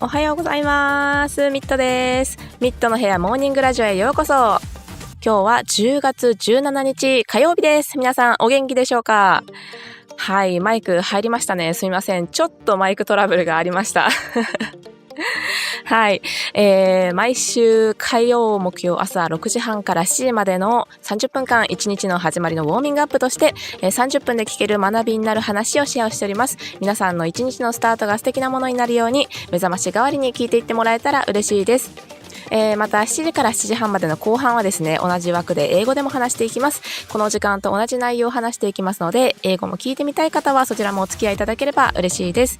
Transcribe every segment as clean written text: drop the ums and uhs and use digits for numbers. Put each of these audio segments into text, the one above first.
おはようございます。ミットです。ミットの部屋モーニングラジオへようこそ。今日は10月17日火曜日です。皆さんお元気でしょうか？はい、マイク入りましたね。すみません。ちょっとマイクトラブルがありました。はい、毎週火曜木曜朝6時半から7時までの30分間一日の始まりのウォーミングアップとして、30分で聞ける学びになる話をシェアしております。皆さんの一日のスタートが素敵なものになるように目覚まし代わりに聞いていってもらえたら嬉しいです。また7時から7時半までの後半はですね、同じ枠で英語でも話していきます。この時間と同じ内容を話していきますので、英語も聞いてみたい方はそちらもお付き合いいただければ嬉しいです。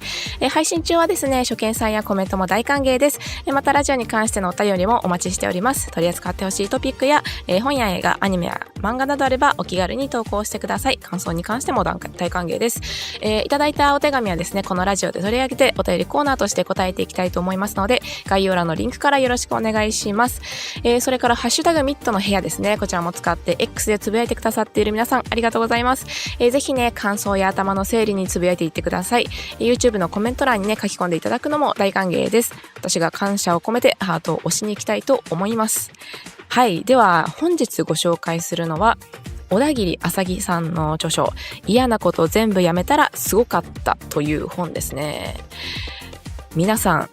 配信中はですね、初見さんやコメントも大歓迎です。またラジオに関してのお便りもお待ちしております。取り扱ってほしいトピックや、本や映画、アニメや漫画などあればお気軽に投稿してください。感想に関しても大歓迎です。いただいたお手紙はですね、このラジオで取り上げてお便りコーナーとして答えていきたいと思いますので、概要欄のリンクからよろしくお願いします。それからハッシュタグミットの部屋ですね、こちらも使って X でつぶやいてくださっている皆さんありがとうございます。ぜひね、感想や頭の整理につぶやいていってください。YouTube のコメント欄にね、書き込んでいただくのも大歓迎です。私が感謝を込めてハートを押しに行きたいと思います。はい、では本日ご紹介するのは小田切あさぎさんの著書、嫌なこと全部やめたらすごかったという本ですね。皆さん、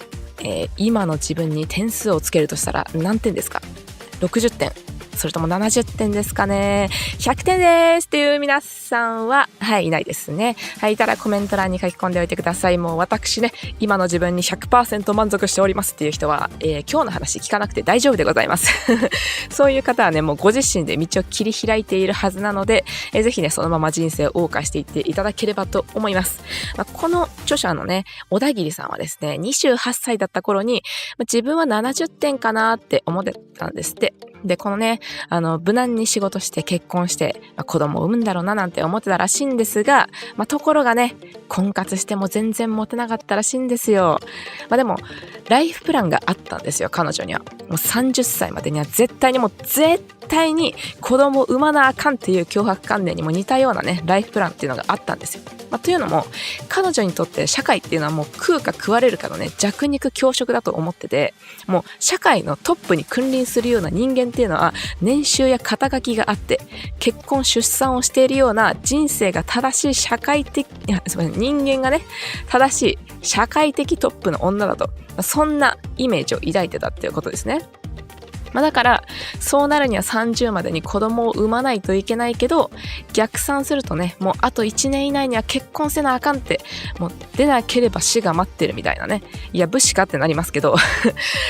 今の自分に点数をつけるとしたら何点ですか？60点、それとも70点ですかね。100点ですっていう皆さんは、はい、いないですね。はい、いたらコメント欄に書き込んでおいてください。もう私ね、今の自分に 100% 満足しておりますっていう人は、今日の話聞かなくて大丈夫でございます。そういう方はね、もうご自身で道を切り開いているはずなので、ぜひね、そのまま人生を謳歌していっていただければと思います。この著者のね、小田切さんはですね、28歳だった頃に、自分は70点かなって思ってたんですって。で、このね、無難に仕事して結婚して、子供を産むんだろうななんて思ってたらしいんですが、ところがね、婚活しても全然モテなかったらしいんですよ。でも、ライフプランがあったんですよ、彼女には。もう30歳までには絶対に子供を産まなあかんっていう強迫観念にも似たようなね、ライフプランっていうのがあったんですよ。というのも、彼女にとって社会っていうのはもう食うか食われるかのね、弱肉強食だと思ってて、もう社会のトップに君臨するような人間っていうのは年収や肩書きがあって、結婚出産をしているような人生が正しい人間がね、正しい社会的トップの女だと、そんなイメージを抱いてたっていうことですね。だからそうなるには30までに子供を産まないといけないけど、逆算するとね、もうあと1年以内には結婚せなあかんって、もう出なければ死が待ってるみたいなね。いや武士かってなりますけど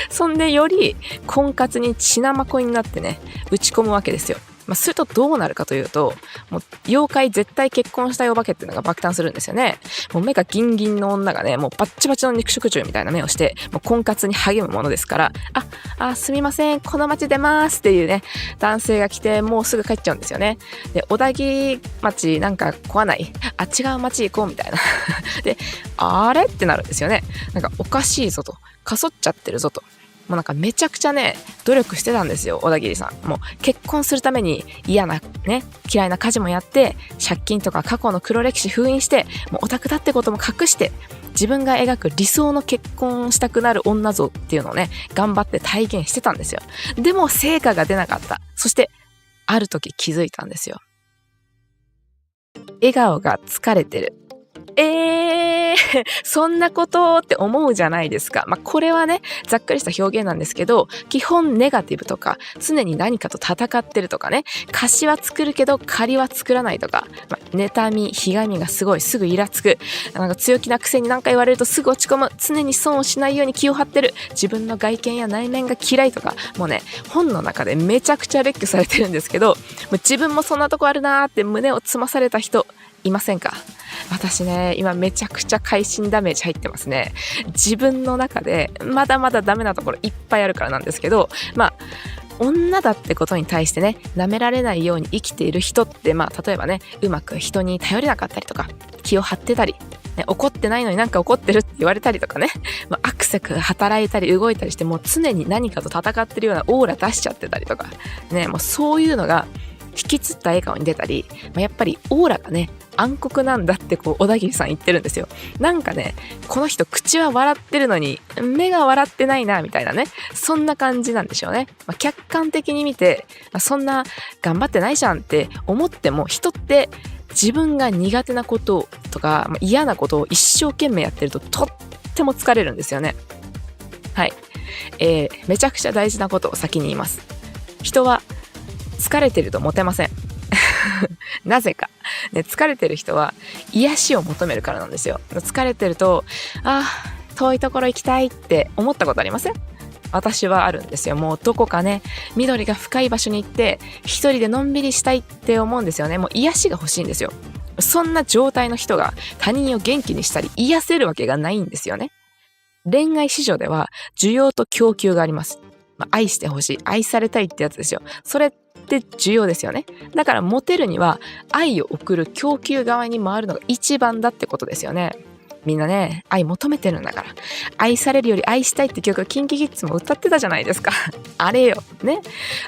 そんでより婚活に血なまこになってね、打ち込むわけですよ。するとどうなるかというと、もう妖怪絶対結婚したいお化けっていうのが爆誕するんですよね。もう目がギンギンの女がね、もうバッチバチの肉食獣みたいな目をして、もう婚活に励むものですから、すみません、この町出ますっていうね、男性が来てもうすぐ帰っちゃうんですよね。で、小田切町なんか来ない？違う町行こうみたいな。で、あれってなるんですよね。なんかおかしいぞと、かそっちゃってるぞと。もうなんかめちゃくちゃね、努力してたんですよ、小田切さん。もう結婚するために嫌なね、嫌いな家事もやって、借金とか過去の黒歴史封印して、もうオタクだってことも隠して、自分が描く理想の結婚したくなる女像っていうのをね、頑張って体現してたんですよ。でも成果が出なかった。そしてある時気づいたんですよ。笑顔が疲れてる。そんなことって思うじゃないですか。これはね、ざっくりした表現なんですけど、基本ネガティブとか、常に何かと戦ってるとかね、貸しは作るけど借りは作らないとか、妬み、ひがみがすごい、すぐイラつく、なんか強気なくせに何か言われるとすぐ落ち込む、常に損をしないように気を張ってる、自分の外見や内面が嫌いとか、もうね、本の中でめちゃくちゃ列挙されてるんですけど、もう自分もそんなとこあるなーって胸をつまされた人いませんか？私ね、今めちゃくちゃ会心ダメージ入ってますね。自分の中でまだまだダメなところいっぱいあるからなんですけど、女だってことに対してね、舐められないように生きている人って、例えばね、うまく人に頼れなかったりとか、気を張ってたり、ね、怒ってないのになんか怒ってるって言われたりとかね、アクセク働いたり動いたりして、もう常に何かと戦ってるようなオーラ出しちゃってたりとか、ね、もうそういうのが引きつった笑顔に出たり、やっぱりオーラがね暗黒なんだって小田切さん言ってるんですよ。なんかね、この人口は笑ってるのに目が笑ってないなみたいなね、そんな感じなんでしょうね。客観的に見て、そんな頑張ってないじゃんって思っても、人って自分が苦手なこととか、嫌なことを一生懸命やってるととっても疲れるんですよね。はい、めちゃくちゃ大事なことを先に言います。人は疲れてるとモテません。なぜか、ね、疲れてる人は癒しを求めるからなんですよ。疲れてると、遠いところ行きたいって思ったことありません？私はあるんですよ。もうどこかね、緑が深い場所に行って一人でのんびりしたいって思うんですよね。もう癒しが欲しいんですよ。そんな状態の人が他人を元気にしたり癒せるわけがないんですよね。恋愛市場では需要と供給があります。愛してほしい、愛されたいってやつですよ。それって需要ですよね。だからモテるには愛を送る供給側に回るのが一番だってことですよね。みんなね、愛求めてるんだから。愛されるより愛したいって曲がキンキキッズも歌ってたじゃないですか。あれよ。ね。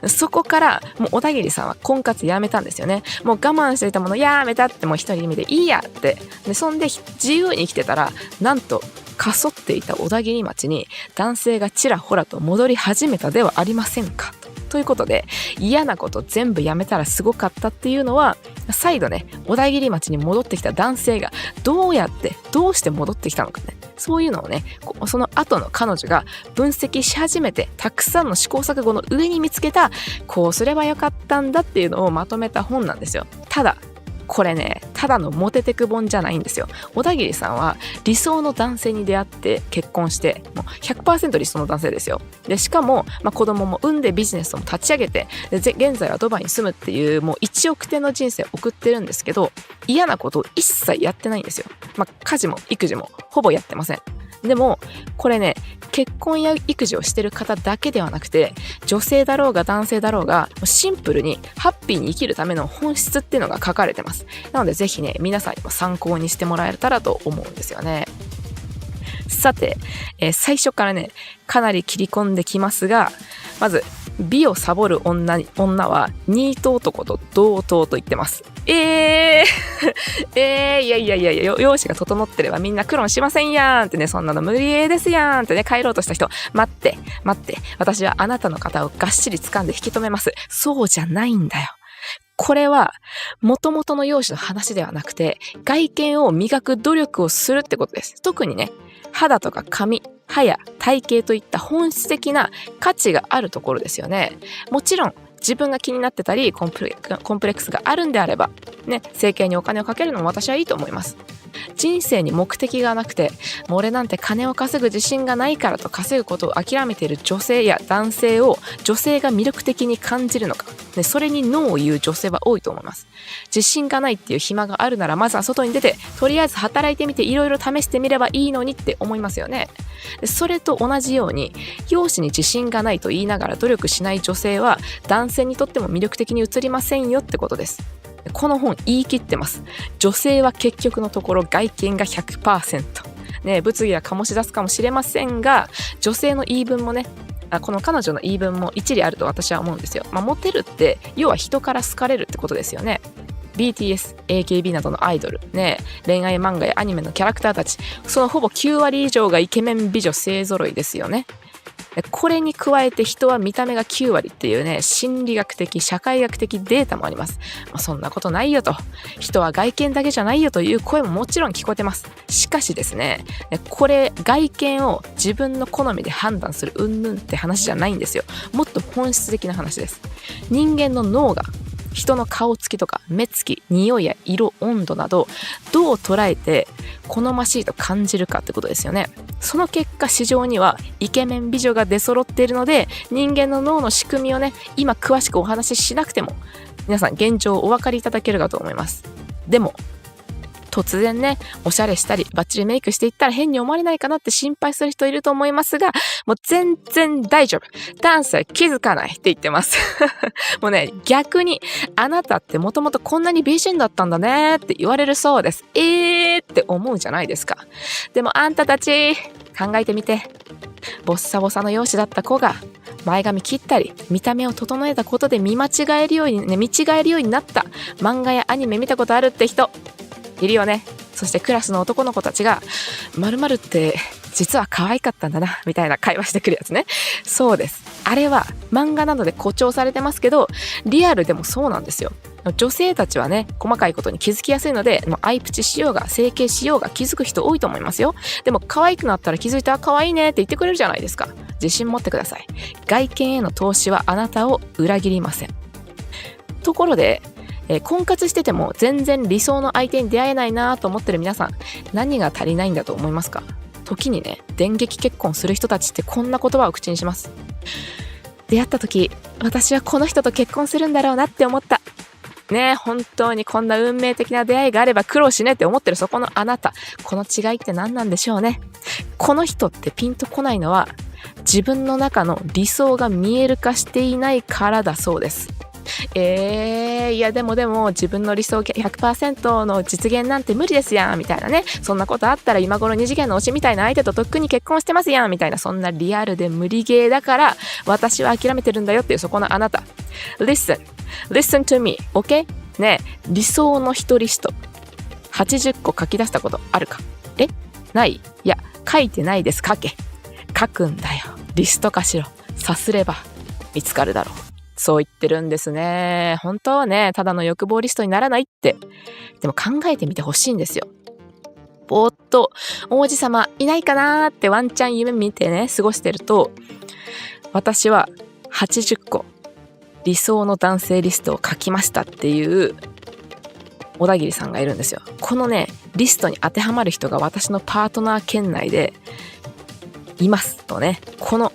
そこからもう小田切さんは婚活やめたんですよね。もう我慢していたものやめたって、もう一人目でいいやって。で、そんで自由に生きてたら、なんとかそっていた小田切町に男性がちらほらと戻り始めたではありませんか。ということで、嫌なこと全部やめたらすごかったっていうのは、再度ね、小田切町に戻ってきた男性がどうして戻ってきたのかね、そういうのをね、その後の彼女が分析し始めて、たくさんの試行錯誤の上に見つけた、こうすればよかったんだっていうのをまとめた本なんですよ。ただこれね、ただのモテテク本じゃないんですよ。小田切さんは理想の男性に出会って結婚して、もう 100% 理想の男性ですよ。で、しかも、子供も産んでビジネスも立ち上げて、で現在はドバイに住むっていう、もう1億点の人生を送ってるんですけど、嫌なことを一切やってないんですよ。家事も育児もほぼやってません。でもこれね、結婚や育児をしてる方だけではなくて、女性だろうが男性だろうがシンプルにハッピーに生きるための本質っていうのが書かれてます。なのでぜひね、皆さんにも参考にしてもらえたらと思うんですよね。さて、最初からね、かなり切り込んできますが、まず美をサボる女はニート男と同等と言ってます。いや、容姿が整ってればみんな苦労しませんやんってね、そんなの無理ですやんってね、帰ろうとした人、待って、私はあなたの肩をがっしり掴んで引き止めます。そうじゃないんだよ。これは元々の容姿の話ではなくて、外見を磨く努力をするってことです。特にね、肌とか髪、歯や体型といった本質的な価値があるところですよね。もちろん自分が気になってたりコンプレックスがあるんであればね、整形にお金をかけるのも私はいいと思います。人生に目的がなくて、もう俺なんて金を稼ぐ自信がないからと稼ぐことを諦めている女性や男性を女性が魅力的に感じるのか、ね、それにノーを言う女性は多いと思います。自信がないっていう暇があるなら、まずは外に出てとりあえず働いてみていろいろ試してみればいいのにって思いますよね。それと同じように、容姿に自信がないと言いながら努力しない女性は男性にとっても魅力的に映りませんよってことです。この本言い切ってます。女性は結局のところ外見が 100%、ね、物議は醸し出すかもしれませんが、女性の言い分もね、この彼女の言い分も一理あると私は思うんですよ。モテるって要は人から好かれるってことですよね。BTS、AKB などのアイドル、ね、恋愛漫画やアニメのキャラクターたち、そのほぼ9割以上がイケメン美女勢揃いですよね。これに加えて人は見た目が9割っていうね、心理学的社会学的データもあります。そんなことないよと、人は外見だけじゃないよという声ももちろん聞こえてます。しかしですね、これ外見を自分の好みで判断する云々って話じゃないんですよ。もっと本質的な話です。人間の脳が人の顔つきとか目つき、匂いや色、温度などどう捉えて好ましいと感じるかってことですよね。その結果市場にはイケメン美女が出揃っているので、人間の脳の仕組みをね、今詳しくお話ししなくても皆さん現状お分かりいただけるかと思います。でも突然ね、おしゃれしたりバッチリメイクしていったら変に思われないかなって心配する人いると思いますが、もう全然大丈夫。ダンスは気づかないって言ってますもうね、逆にあなたってもともとこんなに美人だったんだねって言われるそうです。って思うじゃないですか。でもあんたたち考えてみて、ボッサボサの容姿だった子が前髪切ったり見た目を整えたことで見違えるようになった漫画やアニメ見たことあるって人いるよね。そしてクラスの男の子たちが〇〇って実は可愛かったんだなみたいな会話してくるやつね。そうです。あれは漫画などで誇張されてますけど、リアルでもそうなんですよ。女性たちはね、細かいことに気づきやすいので、アイプチしようが整形しようが気づく人多いと思いますよ。でも可愛くなったら気づいたら可愛いねって言ってくれるじゃないですか。自信持ってください。外見への投資はあなたを裏切りません。ところで、婚活してても全然理想の相手に出会えないなと思ってる皆さん、何が足りないんだと思いますか？時にね、電撃結婚する人たちってこんな言葉を口にします。出会った時、私はこの人と結婚するんだろうなって思った。ねえ、本当にこんな運命的な出会いがあれば苦労しねって思ってるそこのあなた、この違いって何なんでしょうね。この人ってピンとこないのは、自分の中の理想が見える化していないからだそうです。いやでも自分の理想 100% の実現なんて無理ですやんみたいなね。そんなことあったら今頃二次元の推しみたいな相手ととっくに結婚してますやんみたいな、そんなリアルで無理ゲーだから私は諦めてるんだよっていうそこのあなた、 Listen to me, OK? ねえ、理想の一リスト80個書き出したことあるか？ない？いや、書いてないです。書くんだよ。リスト化しろ。さすれば見つかるだろう。そう言ってるんですね。本当はね、ただの欲望リストにならないって。でも考えてみてほしいんですよ。ぼーっと王子様いないかなーってワンチャン夢見てね、過ごしてると、私は80個理想の男性リストを書きましたっていう小田切さんがいるんですよ。このね、リストに当てはまる人が私のパートナー圏内でいますとね、この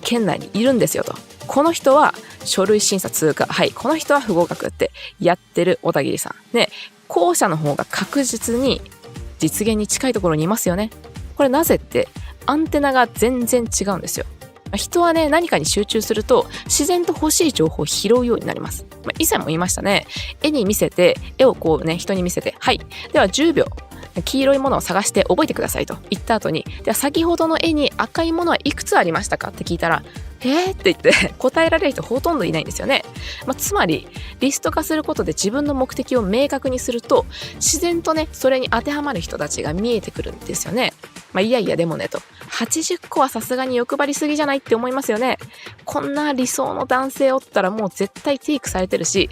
圏内にいるんですよと。この人は書類審査通過、はい、この人は不合格ってやってる小田切さんね。後者の方が確実に実現に近いところにいますよね。これなぜって、アンテナが全然違うんですよ。人はね、何かに集中すると自然と欲しい情報を拾うようになります。以前も言いましたね。絵をこうね、人に見せて、はい、では10秒黄色いものを探して覚えてくださいと言った後に、では先ほどの絵に赤いものはいくつありましたかって聞いたら、って言って答えられる人ほとんどいないんですよね。つまりリスト化することで自分の目的を明確にすると、自然とね、それに当てはまる人たちが見えてくるんですよね。いやいやでもねと、80個はさすがに欲張りすぎじゃないって思いますよね。こんな理想の男性おったらもう絶対テイクされてるし、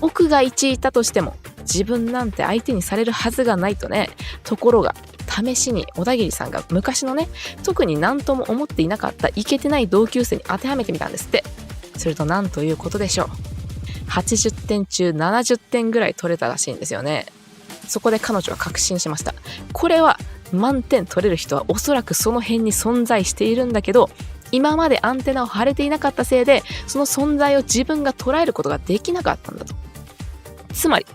奥が1いたとしても自分なんて相手にされるはずがないとね。ところが試しに小田切さんが昔のね、特に何とも思っていなかったイケてない同級生に当てはめてみたんですって。すると何ということでしょう。80点中70点ぐらい取れたらしいんですよね。そこで彼女は確信しました。これは満点取れる人はおそらくその辺に存在しているんだけど、今までアンテナを張れていなかったせいで、その存在を自分が捉えることができなかったんだと。つまり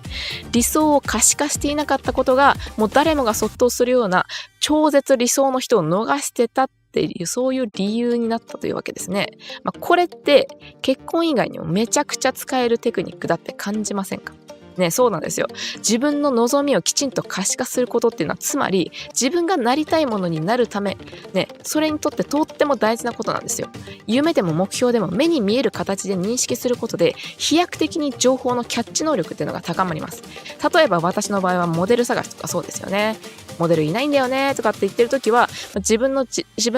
理想を可視化していなかったことが、もう誰もが卒倒するような超絶理想の人を逃してたっていう、そういう理由になったというわけですね。これって結婚以外にもめちゃくちゃ使えるテクニックだって感じませんかね。そうなんですよ。自分の望みをきちんと可視化することっていうのは、つまり自分がなりたいものになるためね、それにとってとっても大事なことなんですよ。夢でも目標でも目に見える形で認識することで、飛躍的に情報のキャッチ能力っていうのが高まります。例えば私の場合はモデル探しとかそうですよね。モデルいないんだよねとかって言ってる時は、自分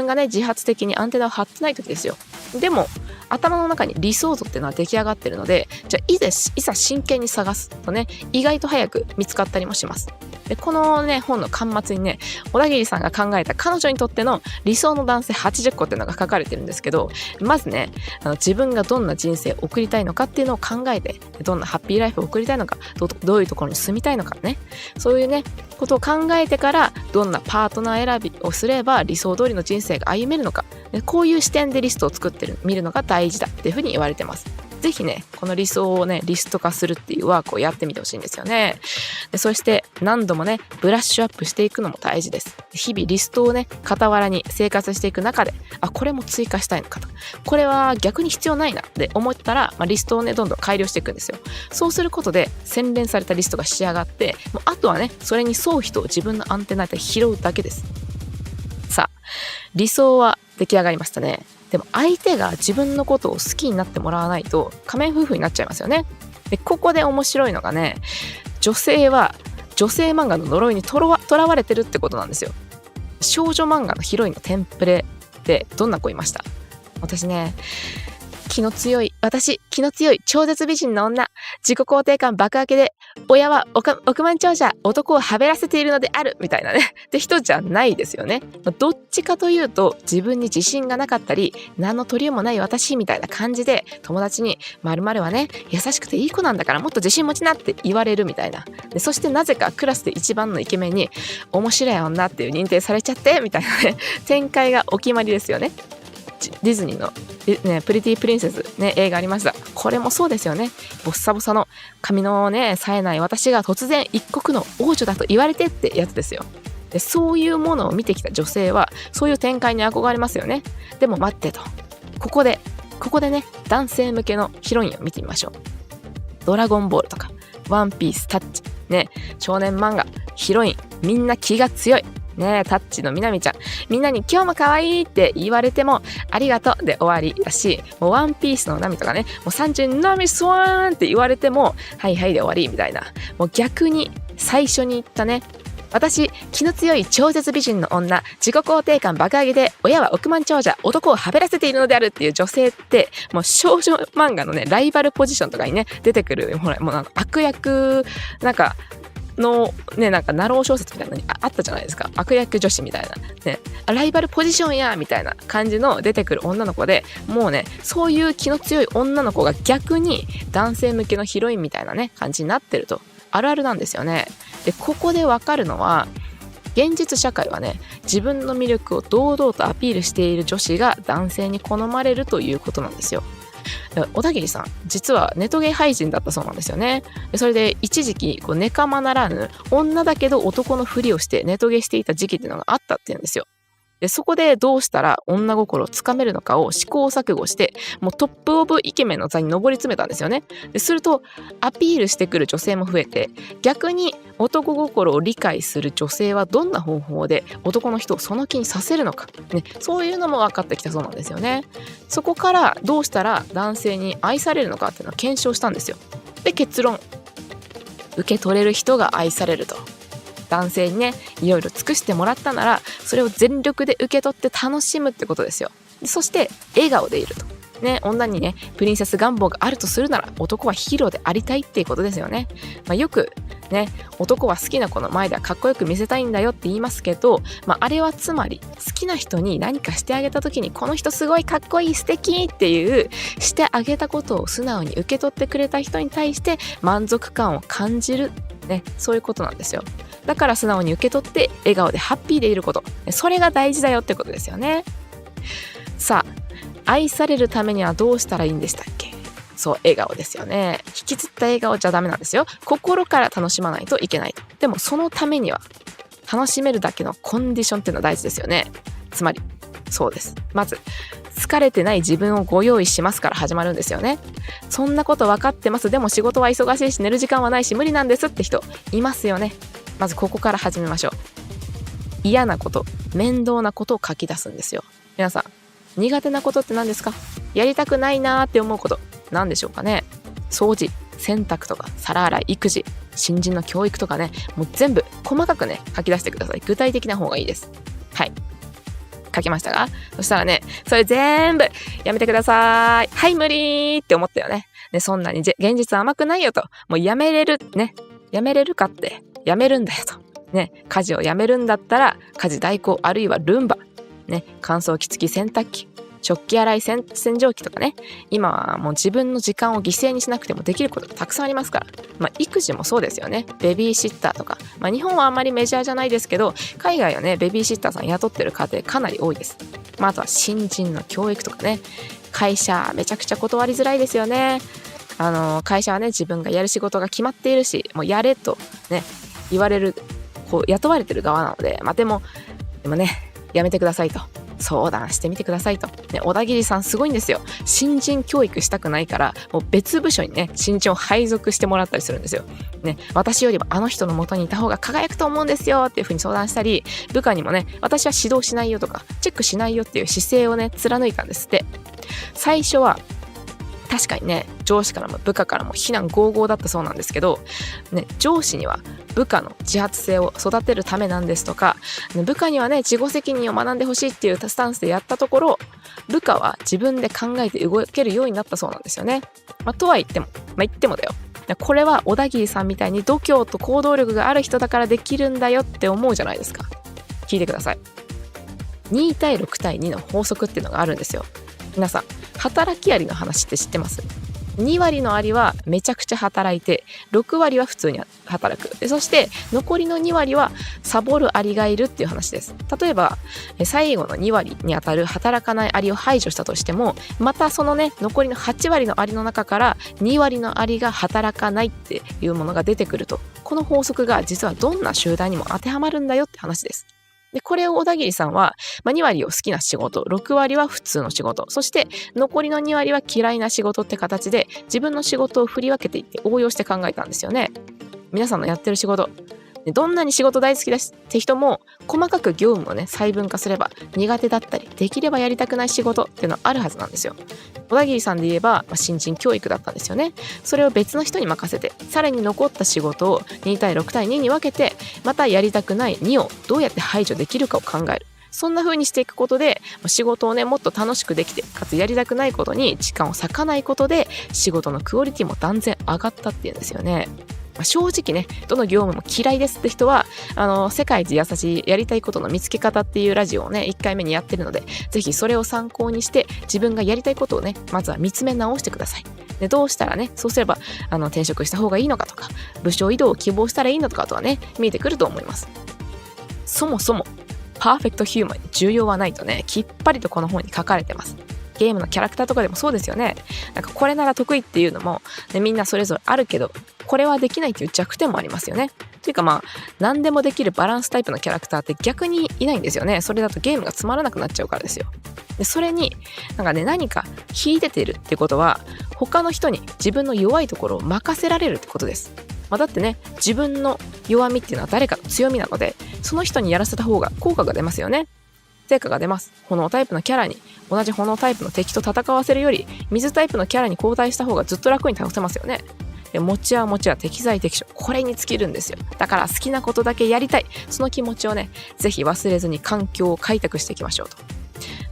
がね、自発的にアンテナを張ってない時ですよ。でも頭の中に理想像っていうのは出来上がってるので、じゃあいざ真剣に探すとね、意外と早く見つかったりもします。でこのね、本の巻末にね、小田切さんが考えた彼女にとっての理想の男性80個っていうのが書かれてるんですけど、まずね、自分がどんな人生を送りたいのかっていうのを考えて、どんなハッピーライフを送りたいのか、どういうところに住みたいのかね、そういうねことを考えてから、どんなパートナー選びをすれば理想通りの人生が歩めるのか、こういう視点でリストを作ってみるのが大事だっていうふうに言われてます。ぜひね、この理想をね、リスト化するっていうワークをやってみてほしいんですよね。でそして何度もね、ブラッシュアップしていくのも大事です。日々リストをね、傍らに生活していく中で、これも追加したいのかと、これは逆に必要ないなって思ったら、リストをね、どんどん改良していくんですよ。そうすることで洗練されたリストが仕上がって、もうあとはね、それに沿う人を自分のアンテナで拾うだけです。さあ、理想は出来上がりましたね。でも相手が自分のことを好きになってもらわないと仮面夫婦になっちゃいますよね。でここで面白いのがね、女性は女性漫画の呪いにとらわれてるってことなんですよ。少女漫画のヒロインのテンプレってどんな子いました？私ね、気の強い超絶美人の女、自己肯定感爆上げで親は億万長者、男をはべらせているのであるみたいなねって人じゃないですよね。どっちかというと自分に自信がなかったり、何の取り柄もない私みたいな感じで友達に〇〇はね優しくていい子なんだからもっと自信持ちなって言われるみたいな。でそしてなぜかクラスで一番のイケメンに面白い女っていう認定されちゃってみたいなね展開がお決まりですよね。ディズニーの、プリティプリンセス、映画ありました。これもそうですよね。ボッサボサの髪の冴えない私が突然一国の王女だと言われてってやつですよ。でそういうものを見てきた女性はそういう展開に憧れますよね。でも待ってと、ここでね男性向けのヒロインを見てみましょう。ドラゴンボールとかワンピース、タッチ少年漫画ヒロインみんな気が強いタッチのみなみちゃん、みんなに今日も可愛いって言われてもありがとうで終わりだし、もうワンピースのナミとかね、もう30ナミスワーンって言われてもはいはいで終わりみたいな。もう逆に最初に言ったね、私気の強い超絶美人の女、自己肯定感爆上げで親は億万長者、男をはべらせているのであるっていう女性って、もう少女漫画のライバルポジションとかに出てくる、ほらもうなんか悪役のなんかナロー小説みたいなのにあったじゃないですか。悪役女子みたいなライバルポジションやみたいな感じの出てくる女の子で、もうそういう気の強い女の子が逆に男性向けのヒロインみたいな感じになってると、あるあるなんですよね。でここでわかるのは、現実社会は自分の魅力を堂々とアピールしている女子が男性に好まれるということなんですよ。小田切さん実はネトゲ俳人だったそうなんですよね。それで一時期ネカマならぬ女だけど男のふりをしてネトゲしていた時期っていうのがあったっていうんですよ。でそこでどうしたら女心をつかめるのかを試行錯誤して、もうトップオブイケメンの座に上り詰めたんですよね。でするとアピールしてくる女性も増えて、逆に男心を理解する女性はどんな方法で男の人をその気にさせるのか、そういうのも分かってきたそうなんですよね。そこからどうしたら男性に愛されるのかっていうのを検証したんですよ。で結論、受け取れる人が愛されると。男性にいろいろ尽くしてもらったなら、それを全力で受け取って楽しむってことですよ。そして笑顔でいると。女にプリンセス願望があるとするなら、男はヒーローでありたいっていうことですよね。よく男は好きな子の前ではかっこよく見せたいんだよって言いますけど、あれはつまり好きな人に何かしてあげた時に、この人すごいかっこいい素敵っていうしてあげたことを素直に受け取ってくれた人に対して満足感を感じる、そういうことなんですよ。だから素直に受け取って笑顔でハッピーでいること、それが大事だよってことですよね。さあ、愛されるためにはどうしたらいいんでしたっけ？そう、笑顔ですよね。引きつった笑顔じゃダメなんですよ。心から楽しまないといけないと。でもそのためには楽しめるだけのコンディションっていうのは大事ですよね。つまりそうです、まず疲れてない自分をご用意しますから始まるんですよね。そんなこと分かってます、でも仕事は忙しいし寝る時間はないし無理なんですって人いますよね。まずここから始めましょう。嫌なこと、面倒なことを書き出すんですよ。皆さん苦手なことって何ですか？やりたくないなーって思うこと何でしょうかね？掃除、洗濯とか皿洗い、育児、新人の教育とかもう全部細かく書き出してください。具体的な方がいいです。はい、書きましたか？そしたらそれ全部やめてください。はい無理って思ったよね。そんなに現実甘くないよと。もうやめれるやめれるかってやめるんだよと。家事をやめるんだったら家事代行、あるいはルンバ乾燥機付き洗濯機、食器洗い洗浄機とか今はもう自分の時間を犠牲にしなくてもできることがたくさんありますから。育児もそうですよね。ベビーシッターとか、日本はあんまりメジャーじゃないですけど、海外はベビーシッターさん雇ってる家庭かなり多いです。あとは新人の教育とか会社めちゃくちゃ断りづらいですよね。会社は自分がやる仕事が決まっているし、もうやれと言われる、雇われてる側なので、でもやめてくださいと。相談してみてくださいと。ね、小田切さんすごいんですよ。新人教育したくないから、もう別部署にね、新人を配属してもらったりするんですよ。ね、私よりもあの人の元にいた方が輝くと思うんですよっていう風に相談したり、部下にもね、私は指導しないよとか、チェックしないよっていう姿勢をね、貫いたんですって。最初は、確かにね、上司からも部下からも非難轟々だったそうなんですけど、ね、上司には部下の自発性を育てるためなんですとか、部下にはね、自己責任を学んでほしいっていうスタンスでやったところ、部下は自分で考えて動けるようになったそうなんですよね。とは言ってもだよ。これは小田切さんみたいに度胸と行動力がある人だからできるんだよって思うじゃないですか。聞いてください。2対6対2の法則っていうのがあるんですよ。皆さん、働きアリの話って知ってます？ 2 割のアリはめちゃくちゃ働いて、6割は普通に働く。そして残りの2割はサボるアリがいるっていう話です。例えば最後の2割にあたる働かないアリを排除したとしても、またそのね、残りの8割のアリの中から2割のアリが働かないっていうものが出てくると、この法則が実はどんな集団にも当てはまるんだよって話です。で、これを小田切さんは、2割を好きな仕事、6割は普通の仕事、そして残りの2割は嫌いな仕事って形で自分の仕事を振り分けていって応用して考えたんですよね。皆さんのやってる仕事、どんなに仕事大好きですって人も細かく業務をね、細分化すれば苦手だったりできればやりたくない仕事っていうのはあるはずなんですよ。小田切さんで言えば、新人教育だったんですよね。それを別の人に任せて、さらに残った仕事を2対6対2に分けて、またやりたくない2をどうやって排除できるかを考える。そんな風にしていくことで、仕事をね、もっと楽しくできて、かつやりたくないことに時間を割かないことで、仕事のクオリティも断然上がったっていうんですよね。正直ね、どの業務も嫌いですって人は、世界一優しいやりたいことの見つけ方っていうラジオをね、1回目にやってるので、ぜひそれを参考にして自分がやりたいことをね、まずは見つめ直してください。で、どうしたらね、そうすれば転職した方がいいのかとか、部署移動を希望したらいいのかとかね、見えてくると思います。そもそもパーフェクトヒューマンに重要はないとね、きっぱりとこの本に書かれてます。ゲームのキャラクターとかでもそうですよね。なんかこれなら得意っていうのも、ね、みんなそれぞれあるけど、これはできないっていう弱点もありますよね。というか何でもできるバランスタイプのキャラクターって逆にいないんですよね。それだとゲームがつまらなくなっちゃうからですよ。で、それに何か秀でてるってことは、他の人に自分の弱いところを任せられるってことです。だってね、自分の弱みっていうのは誰かの強みなので、その人にやらせた方が効果が出ますよね。成果が出ます。炎タイプのキャラに同じ炎タイプの敵と戦わせるより、水タイプのキャラに交代した方がずっと楽に倒せますよね。持ちは適材適所、これに尽きるんですよ。だから好きなことだけやりたい、その気持ちをね、ぜひ忘れずに環境を開拓していきましょうと。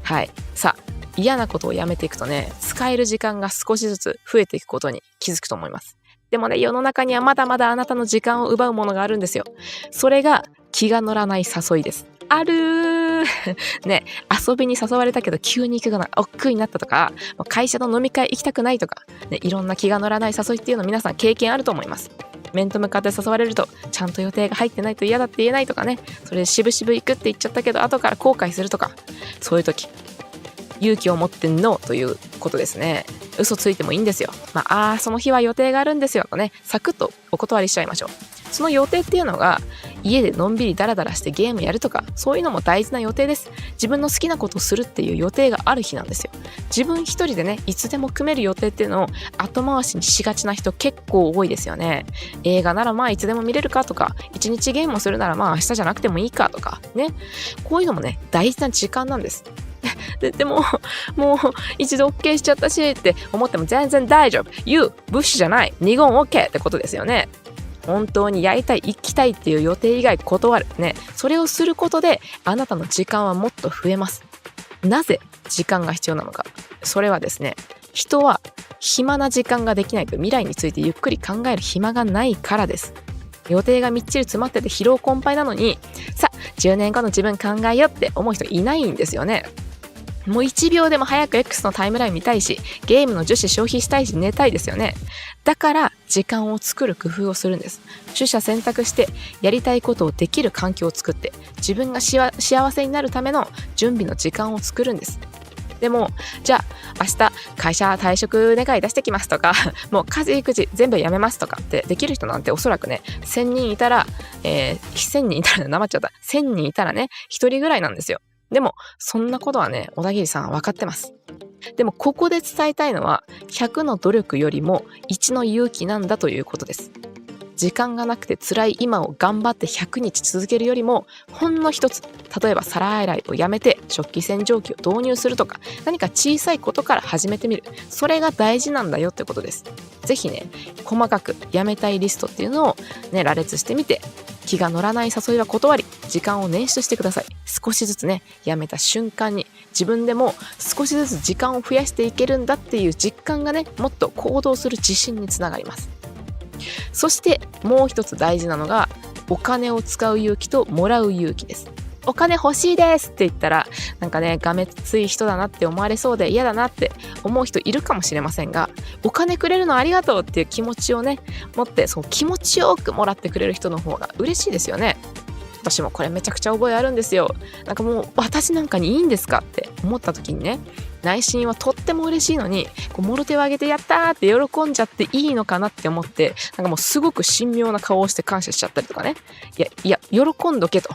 はい。さあ、嫌なことをやめていくとね、使える時間が少しずつ増えていくことに気づくと思います。でもね、世の中にはまだまだあなたの時間を奪うものがあるんですよ。それが気が乗らない誘いです。あるーね、遊びに誘われたけど急に行くが億劫になったとか、会社の飲み会行きたくないとか、ね、いろんな気が乗らない誘いっていうの皆さん経験あると思います。面と向かって誘われるとちゃんと予定が入ってないと嫌だって言えないとかね、それで渋々行くって言っちゃったけど後から後悔するとか、そういう時勇気を持ってノーということですね。嘘ついてもいいんですよ。その日は予定があるんですよとね、サクッとお断りしちゃいましょう。その予定っていうのが家でのんびりダラダラしてゲームやるとか、そういうのも大事な予定です。自分の好きなことをするっていう予定がある日なんですよ。自分一人でね、いつでも組める予定っていうのを後回しにしがちな人結構多いですよね。映画ならいつでも見れるかとか、一日ゲームをするなら明日じゃなくてもいいかとかね、こういうのもね、大事な時間なんです。でももう一度 OK しちゃったしって思っても全然大丈夫。ブッシュじゃない。2言 OK ってことですよね。本当にやりたい、行きたいっていう予定以外断るね。それをすることであなたの時間はもっと増えます。なぜ時間が必要なのか。それはですね、人は暇な時間ができないと未来についてゆっくり考える暇がないからです。予定がみっちり詰まってて疲労困憊なのに、10年後の自分考えよって思う人いないんですよね。もう1秒でも早く X のタイムライン見たいし、ゲームの樹脂消費したいし寝たいですよね。だから時間を作る工夫をするんです。取捨選択してやりたいことをできる環境を作って、自分が幸せになるための準備の時間を作るんです。でもじゃあ明日会社退職願い出してきますとか、もう家事育児全部やめますとかってできる人なんておそらくね、1000人いたら、1000人いたらなまっちゃった1000人いたらね、1人ぐらいなんですよ。でもそんなことはね、小田切さんは分かってます。でもここで伝えたいのは、100の努力よりも1の勇気なんだということです。時間がなくて辛い今を頑張って100日続けるよりも、ほんの一つ、例えば皿洗いをやめて食器洗浄機を導入するとか、何か小さいことから始めてみる、それが大事なんだよってことです。ぜひね、細かくやめたいリストっていうのをね、羅列してみて、気が乗らない誘いは断り、時間を捻出してください。少しずつね、やめた瞬間に自分でも少しずつ時間を増やしていけるんだっていう実感がね、もっと行動する自信につながります。そしてもう一つ大事なのが、お金を使う勇気ともらう勇気です。お金欲しいですって言ったら、なんかね、がめつい人だなって思われそうで嫌だなって思う人いるかもしれませんが、お金くれるのありがとうっていう気持ちをね、持って、そう気持ちよくもらってくれる人の方が嬉しいですよね。私もこれめちゃくちゃ覚えあるんですよ。なんかもう、私なんかにいいんですかって思った時にね、内心はとっても嬉しいのに、こうもろ手を挙げてやったーって喜んじゃっていいのかなって思って、なんかもうすごく神妙な顔をして感謝しちゃったりとかね。いや喜んどけと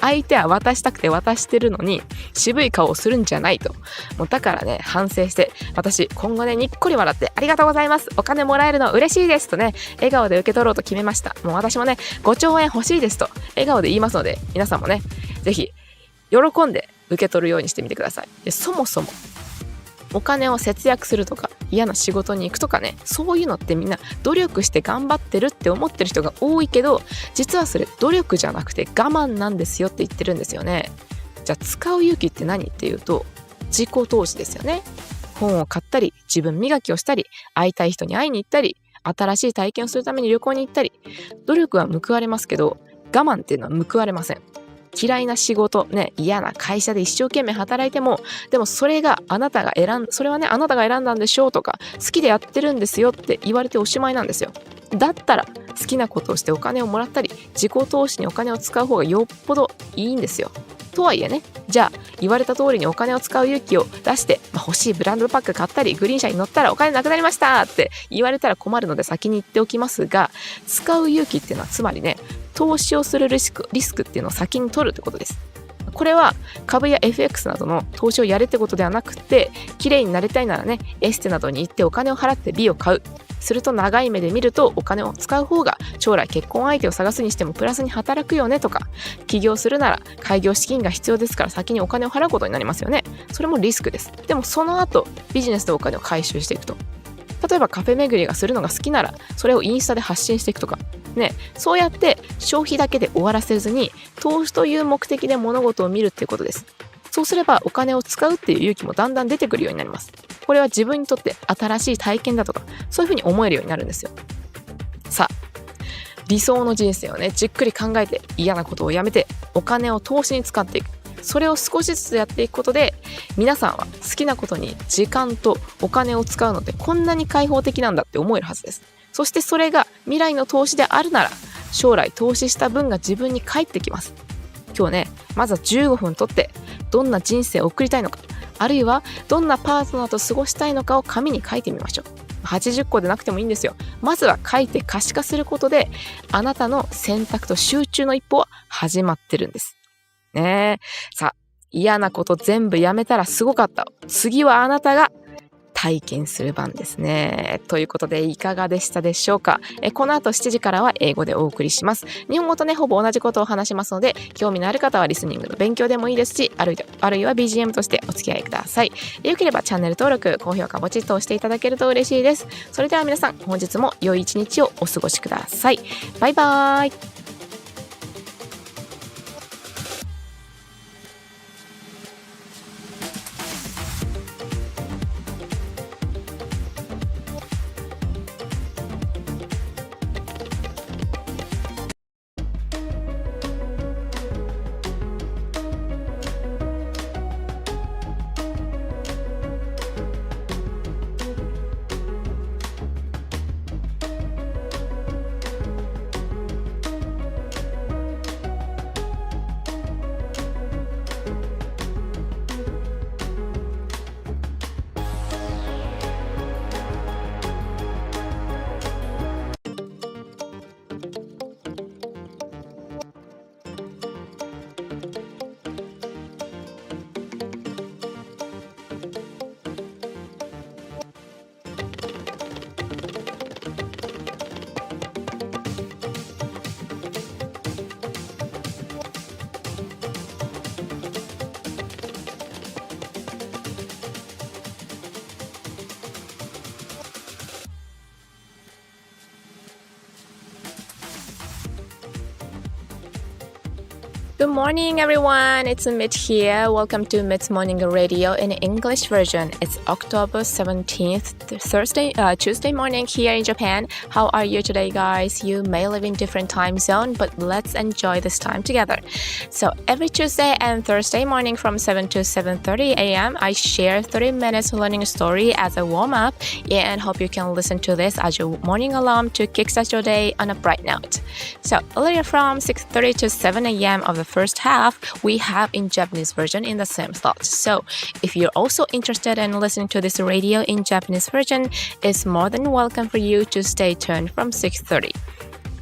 相手は渡したくて渡してるのに渋い顔をするんじゃないと。もうだからね、反省して、私今後ね、にっこり笑ってありがとうございます、お金もらえるの嬉しいですとね、笑顔で受け取ろうと決めました。もう私もね、5兆円欲しいですと笑顔で言いますので、皆さんもね、ぜひ喜んで受け取るようにしてみてください。で、そもそもお金を節約するとか、嫌な仕事に行くとかね、そういうのってみんな努力して頑張ってるって思ってる人が多いけど、実はそれ努力じゃなくて我慢なんですよって言ってるんですよね。じゃあ使う勇気って何っていうと、自己投資ですよね。本を買ったり、自分磨きをしたり、会いたい人に会いに行ったり、新しい体験をするために旅行に行ったり、努力は報われますけど、我慢っていうのは報われません。嫌いな仕事ね、嫌な会社で一生懸命働いても、でもそれはね、あなたが選んだんでしょうとか、好きでやってるんですよって言われておしまいなんですよ。だったら好きなことをしてお金をもらったり、自己投資にお金を使う方がよっぽどいいんですよ。とはいえね、じゃあ言われた通りにお金を使う勇気を出して、欲しいブランドパック買ったり、グリーン車に乗ったらお金なくなりましたって言われたら困るので先に言っておきますが、使う勇気っていうのはつまりね、投資をするリスクっていうのを先に取るってことです。これは株や FX などの投資をやれってことではなくて、綺麗になりたいならね、エステなどに行ってお金を払って美を買う。すると長い目で見るとお金を使う方が将来結婚相手を探すにしてもプラスに働くよねとか、起業するなら開業資金が必要ですから先にお金を払うことになりますよね。それもリスクです。でもその後ビジネスでお金を回収していくと、例えばカフェ巡りがするのが好きならそれをインスタで発信していくとかね、そうやって消費だけで終わらせずに投資という目的で物事を見るっていうことです。そうすればお金を使うっていう勇気もだんだん出てくるようになります。これは自分にとって新しい体験だとか、そういうふうに思えるようになるんですよ。さあ、理想の人生をね、じっくり考えて嫌なことをやめてお金を投資に使っていく。それを少しずつやっていくことで、皆さんは好きなことに時間とお金を使うのでこんなに開放的なんだって思えるはずです。そしてそれが未来の投資であるなら、将来投資した分が自分に返ってきます。今日ね、まずは15分とってどんな人生を送りたいのか、あるいはどんなパートナーと過ごしたいのかを紙に書いてみましょう。80個でなくてもいいんですよ。まずは書いて可視化することで、あなたの選択と集中の一歩は始まってるんですね。さあ、嫌なこと全部やめたらすごかった。次はあなたが体験する番ですね。ということでいかがでしたでしょうか。この後7時からは英語でお送りします。日本語とね、ほぼ同じことを話しますので、興味のある方はリスニングの勉強でもいいですし、あるいは BGM としてお付き合いください。よければチャンネル登録、高評価ポチッと押していただけると嬉しいです。それでは皆さん、本日も良い一日をお過ごしください。バイバーイ。Good morning, everyone. It's Mit here. Welcome to Mit's Morning Radio in English version. It's October 17th, Tuesday morning here in Japan. How are you today, guys? You may live in different time zone, but let's enjoy this time together. So every Tuesday and Thursday morning from 7 to 7:30 a.m., I share 30 minutes learning story as a warm-up and hope you can listen to this as your morning alarm to kickstart your day on a bright note. So earlier from 6:30 to 7 a.m. of the first half, we have in Japanese version in the same slot. So if you're also interested in listening to this radio in Japanese version, it's more than welcome for you to stay tuned from 6:30.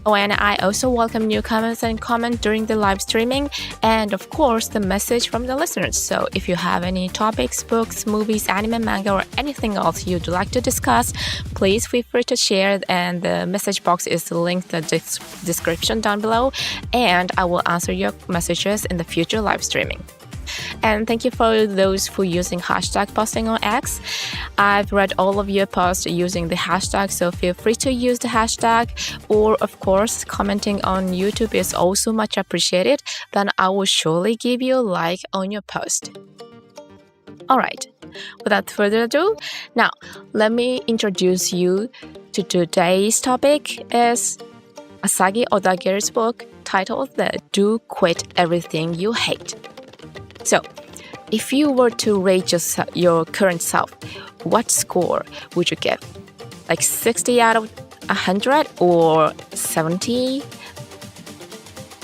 Oh, and I also welcome newcomers and comment during the live streaming and of course the message from the listeners. So if you have any topics, books, movies, anime, manga or anything else you'd like to discuss, please feel free to share and the message box is linked in the description down below and I will answer your messages in the future live streaming. And thank you for those who are using hashtag posting on X. I've read all of your posts using the hashtag, so feel free to use the hashtag. Or, of course, commenting on YouTube is also much appreciated. Then I will surely give you a like on your post. Alright, without further ado, now let me introduce you to today's topic is Asagi Odagire's book titled The Do Quit Everything You Hate. So, if you were to rate your current self, what score would you give? Like 60 out of 100 or 70?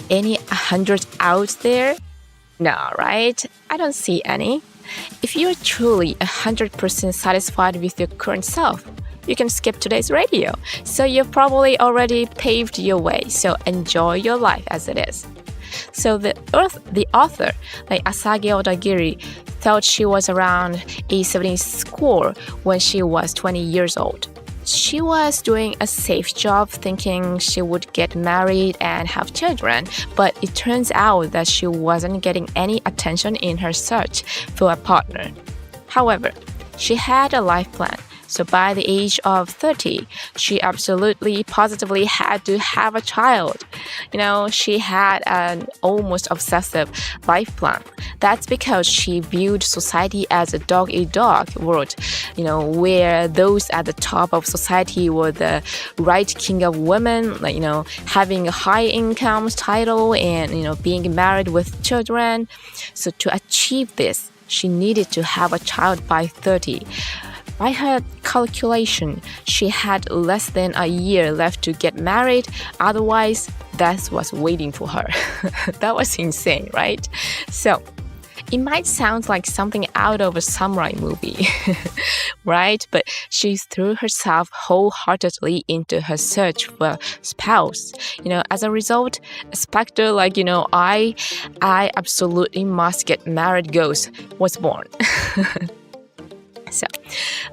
Any 100 out there? No, right? I don't see any. If you're truly 100% satisfied with your current self, you can skip today's radio. So you've probably already paved your way, so enjoy your life as it is. So the author, like Asagi Odagiri, thought she was around a 70 score when she was 20 years old. She was doing a safe job thinking she would get married and have children, but it turns out that she wasn't getting any attention in her search for a partner. However, she had a life plan. So by the age of 30, she absolutely positively had to have a child. You know, she had an almost obsessive life plan. That's because she viewed society as a dog-eat-dog world, you know, where those at the top of society were the right king of women, like, you know, having a high income title and, you know, being married with children. So to achieve this, she needed to have a child by 30. By her calculation, she had less than a year left to get married, otherwise death was waiting for her. That was insane, right? So, it might sound like something out of a samurai movie, right? But she threw herself wholeheartedly into her search for a spouse. You know, as a result, a specter like, you know, I absolutely must get married ghost was born. So,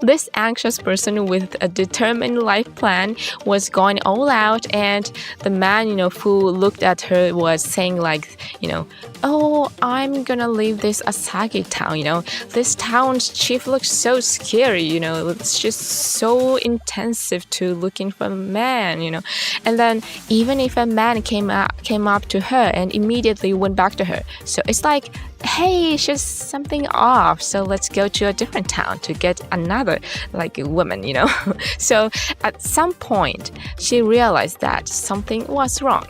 this anxious person with a determined life plan was going all out, and the man, you know, who looked at her was saying like, you know, oh, I'm gonna leave this Asagi town, you know, this town's chief looks so scary, you know, it's just so intensive to looking for a man, you know, and then even if a man came up to her and immediately went back to her, so it's like, hey, she's something off, so let's go to a different town to get another like woman, you know. So at some point she realized that something was wrong.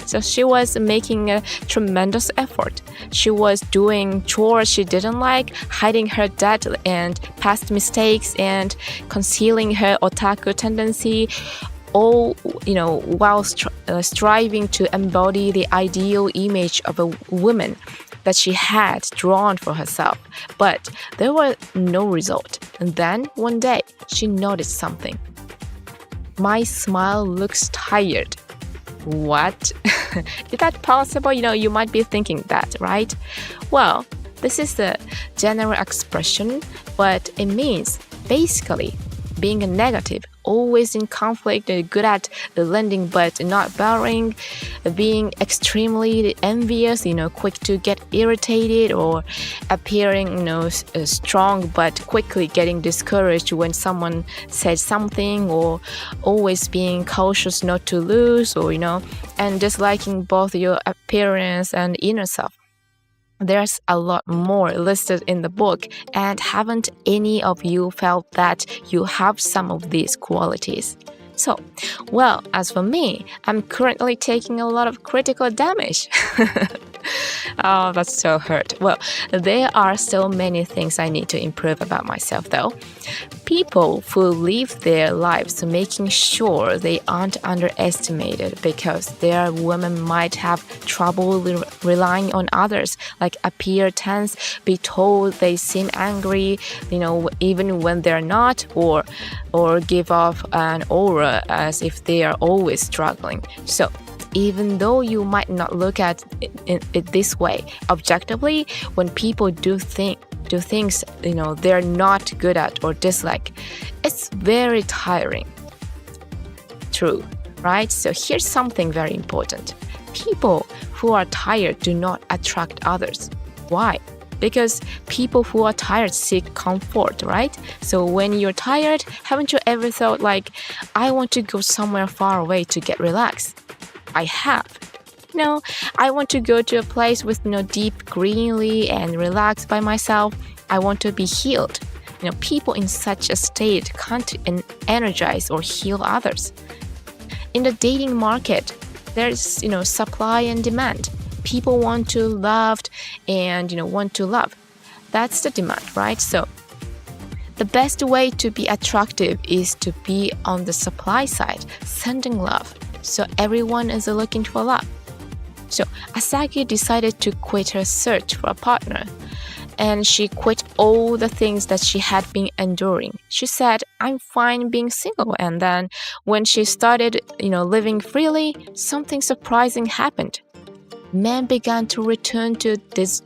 So she was making a tremendous effort. She was doing chores she didn't like, hiding her debt and past mistakes and concealing her otaku tendency, all, you know, while striving to embody the ideal image of a woman that she had drawn for herself, but there was no result. And then one day, she noticed something. My smile looks tired. What? Is that possible? You know, you might be thinking that, right? Well, this is the general expression, but it means basically being negative, always in conflict, good at lending but not borrowing, being extremely envious, quick to get irritated, or appearing, strong but quickly getting discouraged when someone says something, or always being cautious not to lose, or, and disliking both your appearance and inner self. There's a lot more listed in the book, and haven't any of you felt that you have some of these qualities? So, well, as for me, I'm currently taking a lot of critical damage. Oh, that's so hurt. Well, there are still many things I need to improve about myself, though. People who live their lives making sure they aren't underestimated because their women might have trouble relying on others, like appear tense, be told they seem angry, even when they're not, or give off an aura as if they are always struggling. So, even though you might not look at it this way, objectively, when people do things they're not good at or dislike, it's very tiring. True, right? So here's something very important. People who are tired do not attract others. Why? Because people who are tired seek comfort, right? So when you're tired, haven't you ever thought I want to go somewhere far away to get relaxed? I have. I want to go to a place with deep greenery and relax by myself. I want to be healed. People in such a state can't energize or heal others. In the dating market, there's supply and demand. People want to loved and want to love. That's the demand, right? So the best way to be attractive is to be on the supply side, sending love. So everyone is looking for love. So Asagi decided to quit her search for a partner, and she quit all the things that she had been enduring. She said, I'm fine being single. And then when she started, living freely, something surprising happened. Men began to return to this,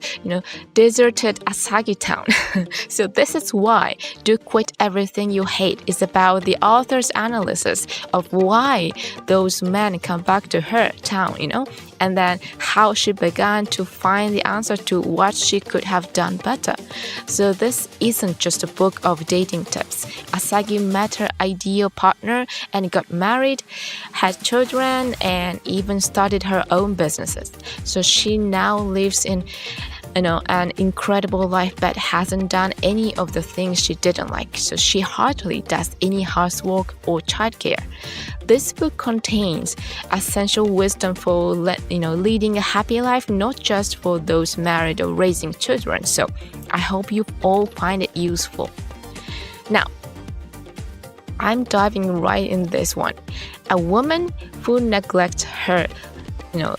deserted Asagi town. So this is why Do Quit Everything You Hate is about the author's analysis of why those men come back to her town, and then how she began to find the answer to what she could have done better. So this isn't just a book of dating tips. Asagi met her ideal partner and got married, had children, and even started her own businesses. So she now lives in an incredible life but hasn't done any of the things she didn't like. So she hardly does any housework or childcare. This book contains essential wisdom for leading a happy life, not just for those married or raising children. So I hope you all find it useful. Now, I'm diving right in this one. A woman who neglects her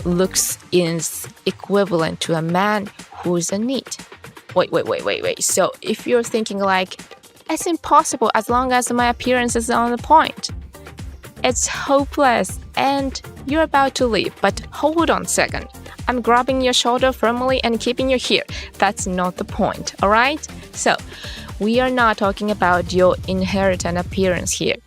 looks is equivalent to a man who's in need. Wait. So if you're thinking it's impossible as long as my appearance is on the point, it's hopeless and you're about to leave. But hold on a second. I'm grabbing your shoulder firmly and keeping you here. That's not the point, alright? So we are not talking about your inherent appearance here.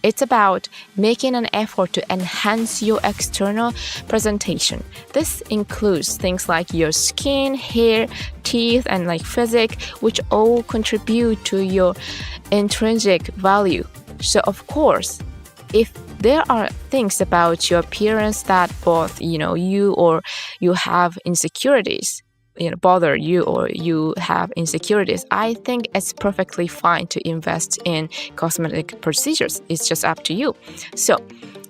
It's about making an effort to enhance your external presentation. This includes things like your skin, hair, teeth, and physique, which all contribute to your intrinsic value. So of course, if there are things about your appearance that both you or you have insecurities, bother you or you have insecurities, I think it's perfectly fine to invest in cosmetic procedures. It's just up to you. So,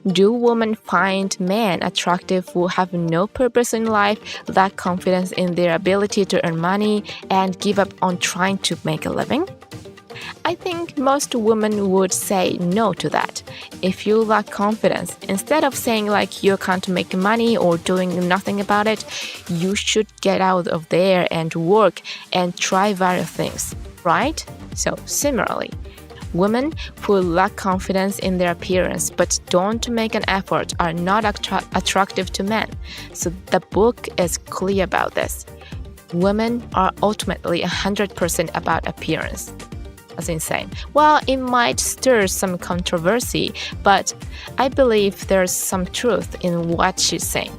do women find men attractive who have no purpose in life, lack confidence in their ability to earn money, and give up on trying to make a living? I think most women would say no to that. If you lack confidence, instead of saying you can't make money or doing nothing about it, you should get out of there and work and try various things, right? So similarly, women who lack confidence in their appearance but don't make an effort are not attractive to men. So the book is clear about this. Women are ultimately 100% about appearance. as in saying, well, it might stir some controversy, but I believe there's some truth in what she's saying.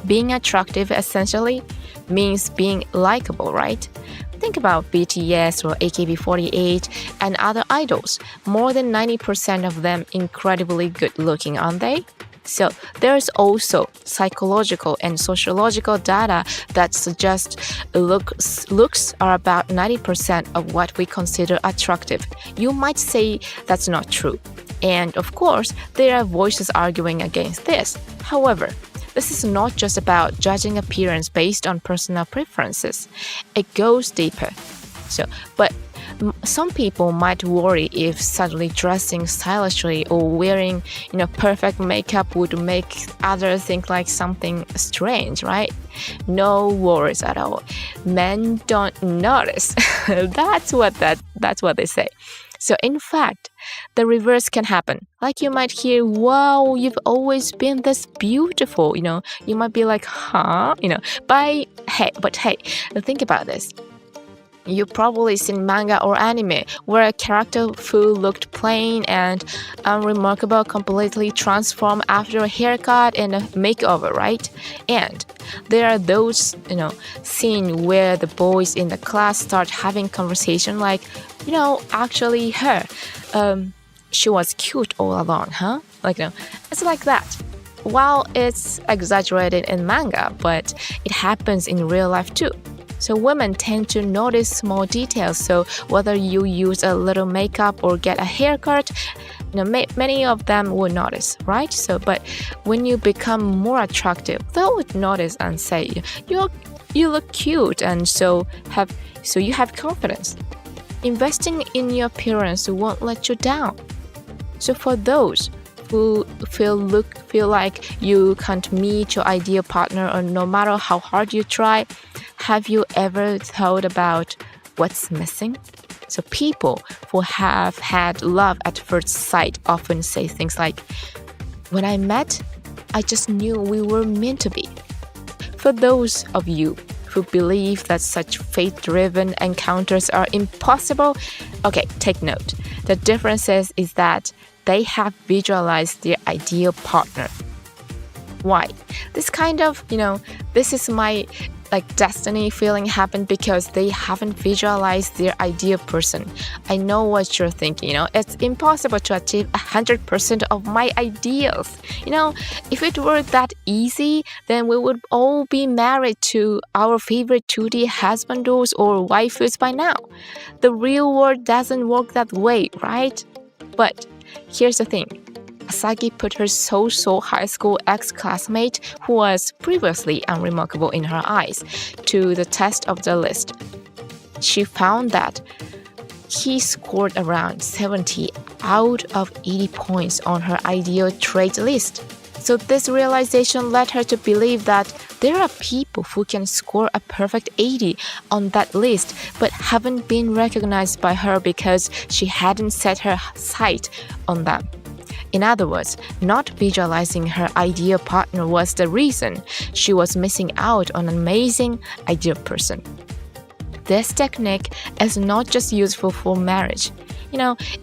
Being attractive essentially means being likable, right? Think about BTS or AKB48 and other idols. More than 90% of them incredibly good looking, aren't they? So there's also psychological and sociological data that suggests looks are about 90% of what we consider attractive. You might say that's not true. And of course, there are voices arguing against this. However, this is not just about judging appearance based on personal preferences. It goes deeper. But some people might worry if suddenly dressing stylishly or wearing, perfect makeup would make others think like something strange, right? No worries at all. Men don't notice. That's what they say. So in fact, the reverse can happen. Like you might hear, wow, you've always been this beautiful, You might be like, huh? But hey, think about this. You've probably seen manga or anime where a character who looked plain and unremarkable completely transformed after a haircut and a makeover, right? And there are those, scenes where the boys in the class start having conversation like, actually her, she was cute all along, huh? It's like that. While it's exaggerated in manga, but it happens in real life too. So women tend to notice small details. So whether you use a little makeup or get a haircut, many of them will notice, right? But when you become more attractive, they would notice and say, you look cute, and so you have confidence. Investing in your appearance won't let you down. So for those who feel like you can't meet your ideal partner, or no matter how hard you try, have you ever thought about what's missing? So people who have had love at first sight often say things like, when I met, I just knew we were meant to be. For those of you who believe that such faith-driven encounters are impossible, okay, take note. The difference is that they have visualized their ideal partner. Why? This kind of, this is my destiny feeling happened because they haven't visualized their ideal person. I know what you're thinking, it's impossible to achieve 100% of my ideals. If it were that easy, then we would all be married to our favorite 2D husbandos or waifus by now. The real world doesn't work that way, right? But here's the thing. Asagi put her so-so high school ex-classmate, who was previously unremarkable in her eyes, to the test of the list. She found that he scored around 70 out of 80 points on her ideal trait list. So this realization led her to believe that there are people who can score a perfect 80 on that list but haven't been recognized by her because she hadn't set her sight on them. In other words, not visualizing her ideal partner was the reason she was missing out on an amazing ideal person. This technique is not just useful for marriage.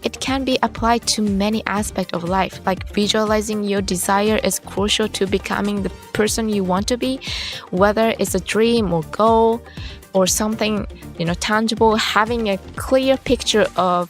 It can be applied to many aspects of life, like visualizing your desire is crucial to becoming the person you want to be, whether it's a dream or goal or something, tangible. Having a clear picture of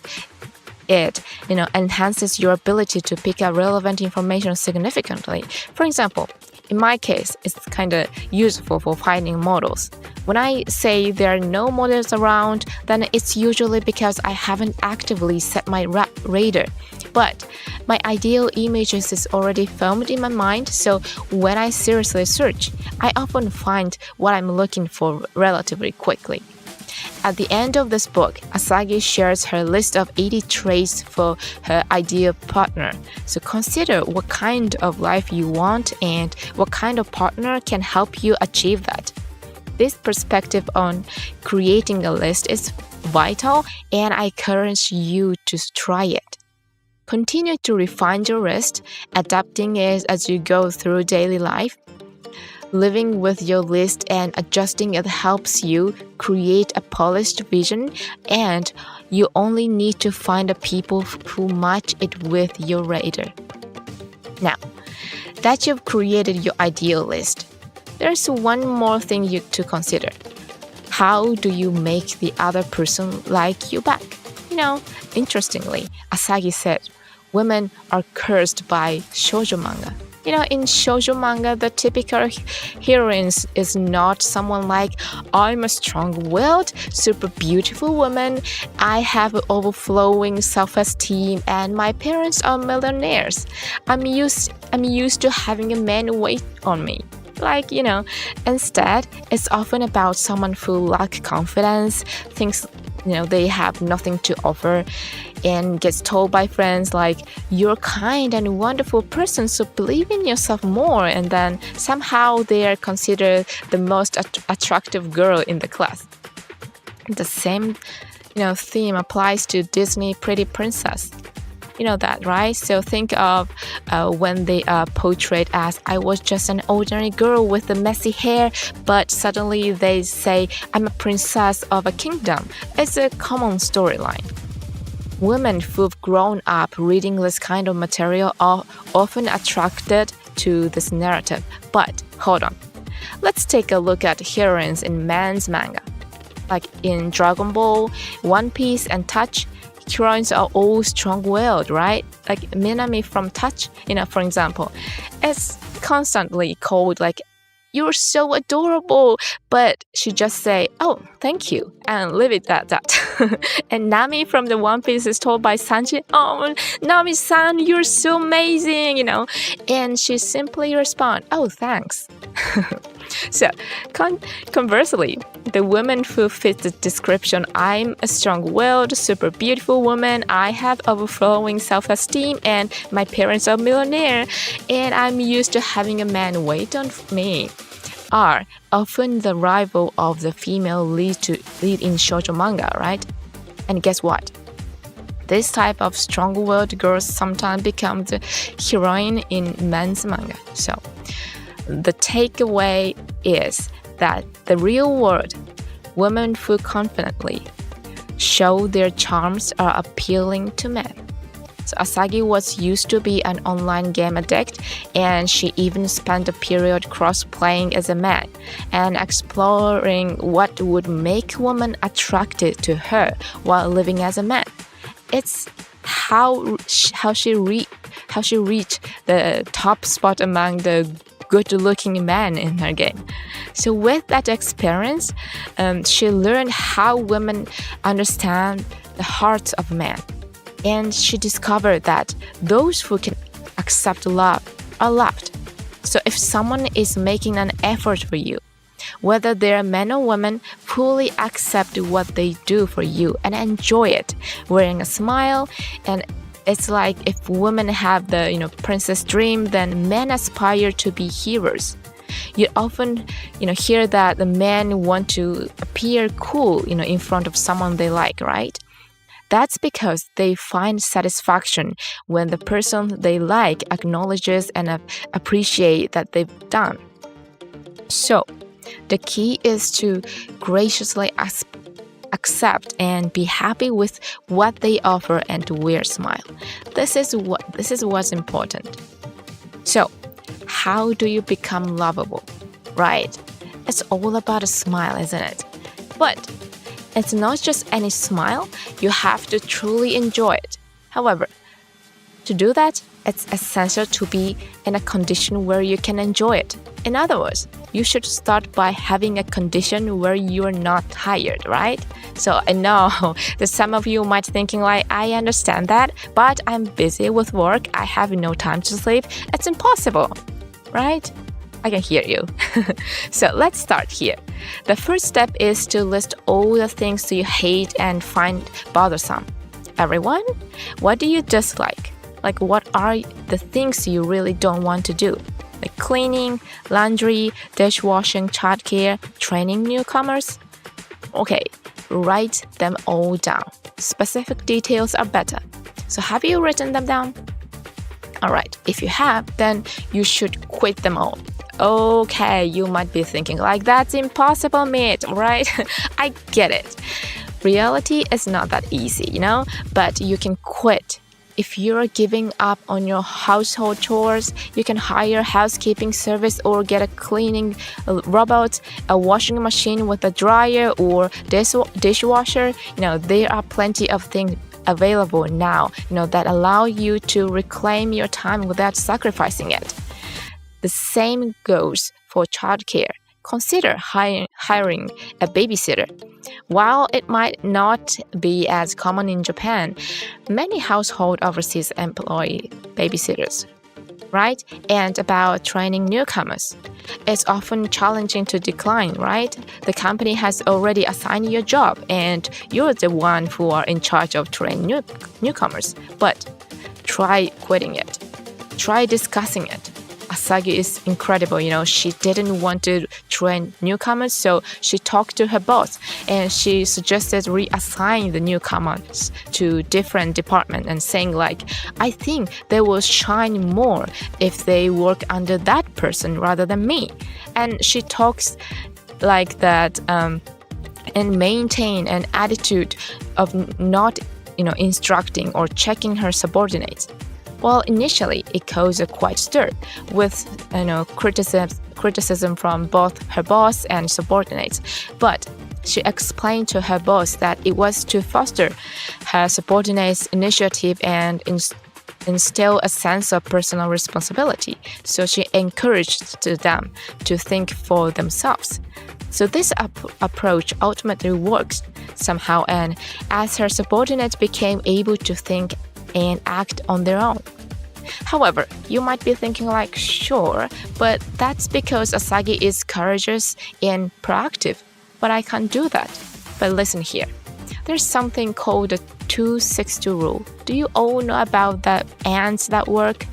it, enhances your ability to pick up relevant information significantly. For example, in my case, it's kind of useful for finding models. When I say there are no models around, then it's usually because I haven't actively set my radar. But my ideal images is already formed in my mind, so when I seriously search, I often find what I'm looking for relatively quickly. At the end of this book, Asagi shares her list of 80 traits for her ideal partner. So consider what kind of life you want and what kind of partner can help you achieve that. This perspective on creating a list is vital, and I encourage you to try it. Continue to refine your list, adapting it as you go through daily life. Living with your list and adjusting it helps you create a polished vision, and you only need to find the people who match it with your radar. Now, that you've created your ideal list, there's one more thing to consider. How do you make the other person like you back? Interestingly, Asagi said, women are cursed by shoujo manga. In shoujo manga, the typical heroine is not someone like, I'm a strong-willed, super beautiful woman, I have overflowing self-esteem, and my parents are millionaires. I'm used to having a man wait on me. Instead, it's often about someone who lacks confidence, thinks they have nothing to offer, and gets told by friends like, you're a kind and wonderful person, so believe in yourself more, and then somehow they are considered the most attractive girl in the class. The same theme applies to Disney Pretty Princess. You know that, right? So think of when they are portrayed as, I was just an ordinary girl with the messy hair, but suddenly they say, I'm a princess of a kingdom. It's a common storyline. Women who've grown up reading this kind of material are often attracted to this narrative. But hold on. Let's take a look at heroines in men's manga. Like in Dragon Ball, One Piece, and Touch, heroines are all strong-willed, right? Like Minami from Touch, for example, is constantly called like, you're so adorable, but she just say, oh, thank you, and leave it at that. And Nami from the One Piece is told by Sanji, oh, Nami-san, you're so amazing, and she simply respond, oh, thanks. So, conversely, the women who fit the description, I'm a strong-willed, super beautiful woman, I have overflowing self-esteem, and my parents are millionaire, and I'm used to having a man wait on me, are often the rival of the female lead in shoujo manga, right? And guess what? This type of strong-willed girls sometimes become the heroine in men's manga. So, the takeaway is that the real world, women who confidently show their charms are appealing to men. So Asagi was used to be an online game addict, and she even spent a period cross-playing as a man and exploring what would make women attracted to her while living as a man. It's how she reached the top spot among the good-looking men in her game. So with that experience, she learned how women understand the hearts of men. And she discovered that those who can accept love are loved. So if someone is making an effort for you, whether they're men or women, fully accept what they do for you and enjoy it, wearing a smile. And it's like if women have the princess dream, then men aspire to be heroes. You often hear that the men want to appear cool in front of someone they like, right? That's because they find satisfaction when the person they like acknowledges and appreciates that they've done. So, the key is to graciously accept and be happy with what they offer and to wear a smile. This is what's important. So, how do you become lovable? Right? It's all about a smile, isn't it? But it's not just any smile, you have to truly enjoy it. However, to do that, it's essential to be in a condition where you can enjoy it. In other words, you should start by having a condition where you're not tired, right? So I know that some of you might thinking like, I understand that, but I'm busy with work, I have no time to sleep, it's impossible, right? I can hear you. So let's start here. The first step is to list all the things you hate and find bothersome. Everyone, what do you dislike? Like what are the things you really don't want to do? Like cleaning, laundry, dishwashing, childcare, training newcomers? Okay, write them all down. Specific details are better. So have you written them down? Alright, if you have, then you should quit them all. Okay, you might be thinking like that's impossible, Mit, right? I get it. Reality is not that easy, but you can quit. If you're giving up on your household chores, you can hire a housekeeping service or get a cleaning robot, a washing machine with a dryer or dishwasher. There are plenty of things available now, that allow you to reclaim your time without sacrificing it. The same goes for childcare. Consider hiring a babysitter. While it might not be as common in Japan, many households overseas employ babysitters, right? And about training newcomers. It's often challenging to decline, right? The company has already assigned your job and you're the one who are in charge of training newcomers. But try quitting it. Try discussing it. Asagi is incredible, she didn't want to train newcomers, so she talked to her boss and she suggested reassign the newcomers to different departments and saying I think they will shine more if they work under that person rather than me. And she talks like that and maintain an attitude of not, instructing or checking her subordinates. Well, initially, it caused a quite stir with criticism from both her boss and subordinates. But she explained to her boss that it was to foster her subordinates' initiative and instill a sense of personal responsibility. So she encouraged them to think for themselves. So this approach ultimately works somehow, and as her subordinates became able to think and act on their own. However, you might be thinking sure, but that's because Asagi is courageous and proactive. But I can't do that. But listen here. There's something called the 2-6-2 rule. Do you all know about the ants that work?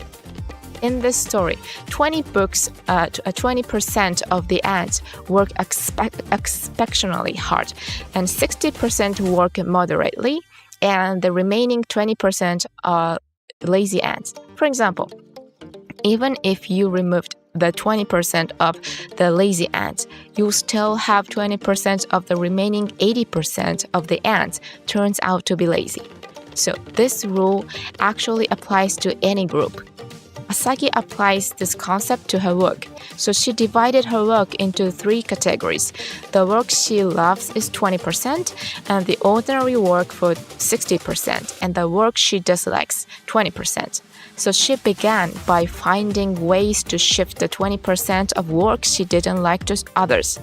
In this story, 20% of the ants work exceptionally hard, and 60% work moderately, and the remaining 20% are lazy ants. For example, even if you removed the 20% of the lazy ants, you still have 20% of the remaining 80% of the ants turns out to be lazy. So this rule actually applies to any group. Asagi applies this concept to her work. So she divided her work into 3 categories. The work she loves is 20%, and the ordinary work for 60%, and the work she dislikes, 20%. So she began by finding ways to shift the 20% of work she didn't like to others.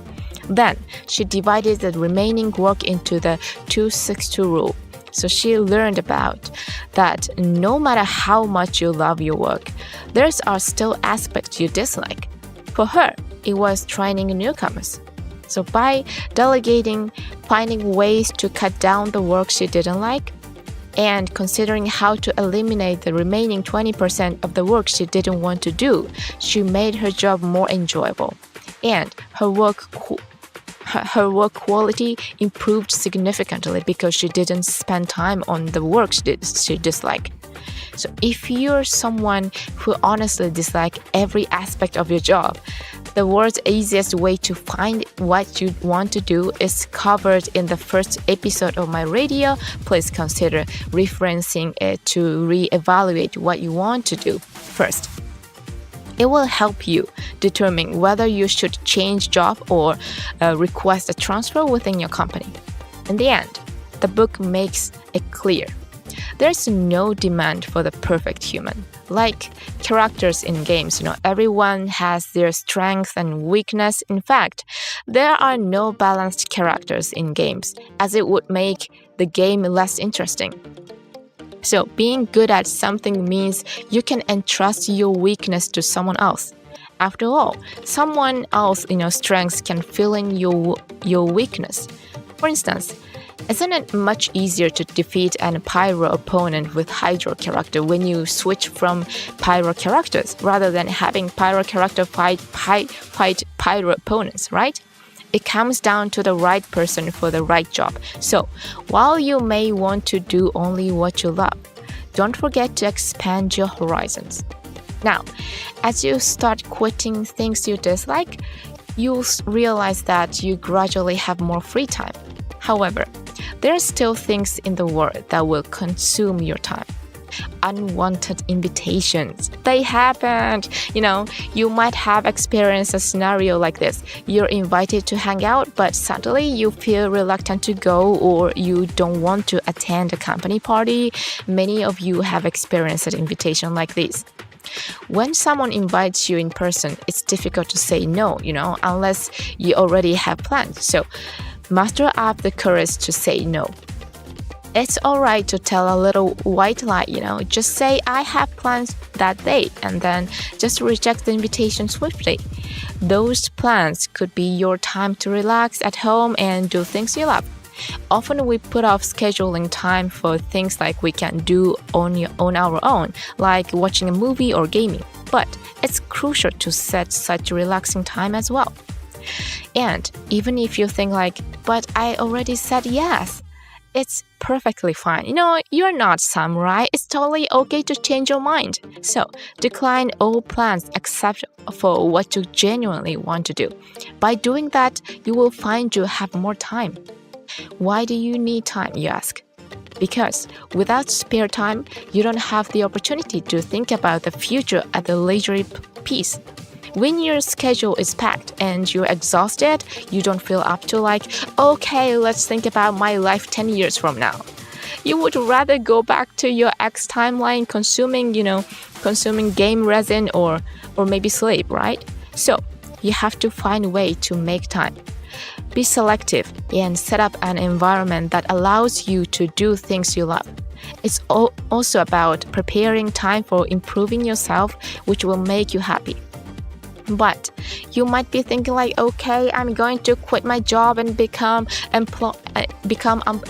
Then she divided the remaining work into the 2-6-2 rule. So she learned about that no matter how much you love your work, there are still aspects you dislike. For her, it was training newcomers. So by delegating, finding ways to cut down the work she didn't like, and considering how to eliminate the remaining 20% of the work she didn't want to do, she made her job more enjoyable. And her work quality improved significantly because she didn't spend time on the work she disliked. So if you're someone who honestly dislikes every aspect of your job, the world's easiest way to find what you want to do is covered in the first episode of my radio. Please consider referencing it to reevaluate what you want to do first. It will help you determine whether you should change job or request a transfer within your company. In the end, the book makes it clear. There's no demand for the perfect human. Like characters in games, everyone has their strength and weakness. In fact, there are no balanced characters in games, as it would make the game less interesting. So being good at something means you can entrust your weakness to someone else. After all, someone else's strengths can fill in your weakness. For instance, isn't it much easier to defeat an pyro opponent with hydro character when you switch from pyro characters rather than having pyro character fight pyro opponents, right? It comes down to the right person for the right job. So, while you may want to do only what you love, don't forget to expand your horizons. Now, as you start quitting things you dislike, you'll realize that you gradually have more free time. However, there are still things in the world that will consume your time. Unwanted invitations. They happened. You might have experienced a scenario like this. You're invited to hang out, but suddenly you feel reluctant to go, or you don't want to attend a company party. Many of you have experienced an invitation like this. When someone invites you in person, it's difficult to say no, unless you already have plans. So muster up the courage to say no. It's alright to tell a little white lie, just say I have plans that day and then just reject the invitation swiftly. Those plans could be your time to relax at home and do things you love. Often we put off scheduling time for things like we can do on our own, like watching a movie or gaming. But it's crucial to set such relaxing time as well. And even if you think but I already said yes, it's perfectly fine. You're not samurai. It's totally okay to change your mind. So decline all plans except for what you genuinely want to do. By doing that, you will find you have more time. Why do you need time, you ask? Because without spare time, you don't have the opportunity to think about the future at a leisurely pace. When your schedule is packed and you're exhausted, you don't feel up to okay, let's think about my life 10 years from now. You would rather go back to your ex timeline consuming game resin or maybe sleep, right? So you have to find a way to make time. Be selective and set up an environment that allows you to do things you love. It's also about preparing time for improving yourself, which will make you happy. But you might be thinking okay, I'm going to quit my job and become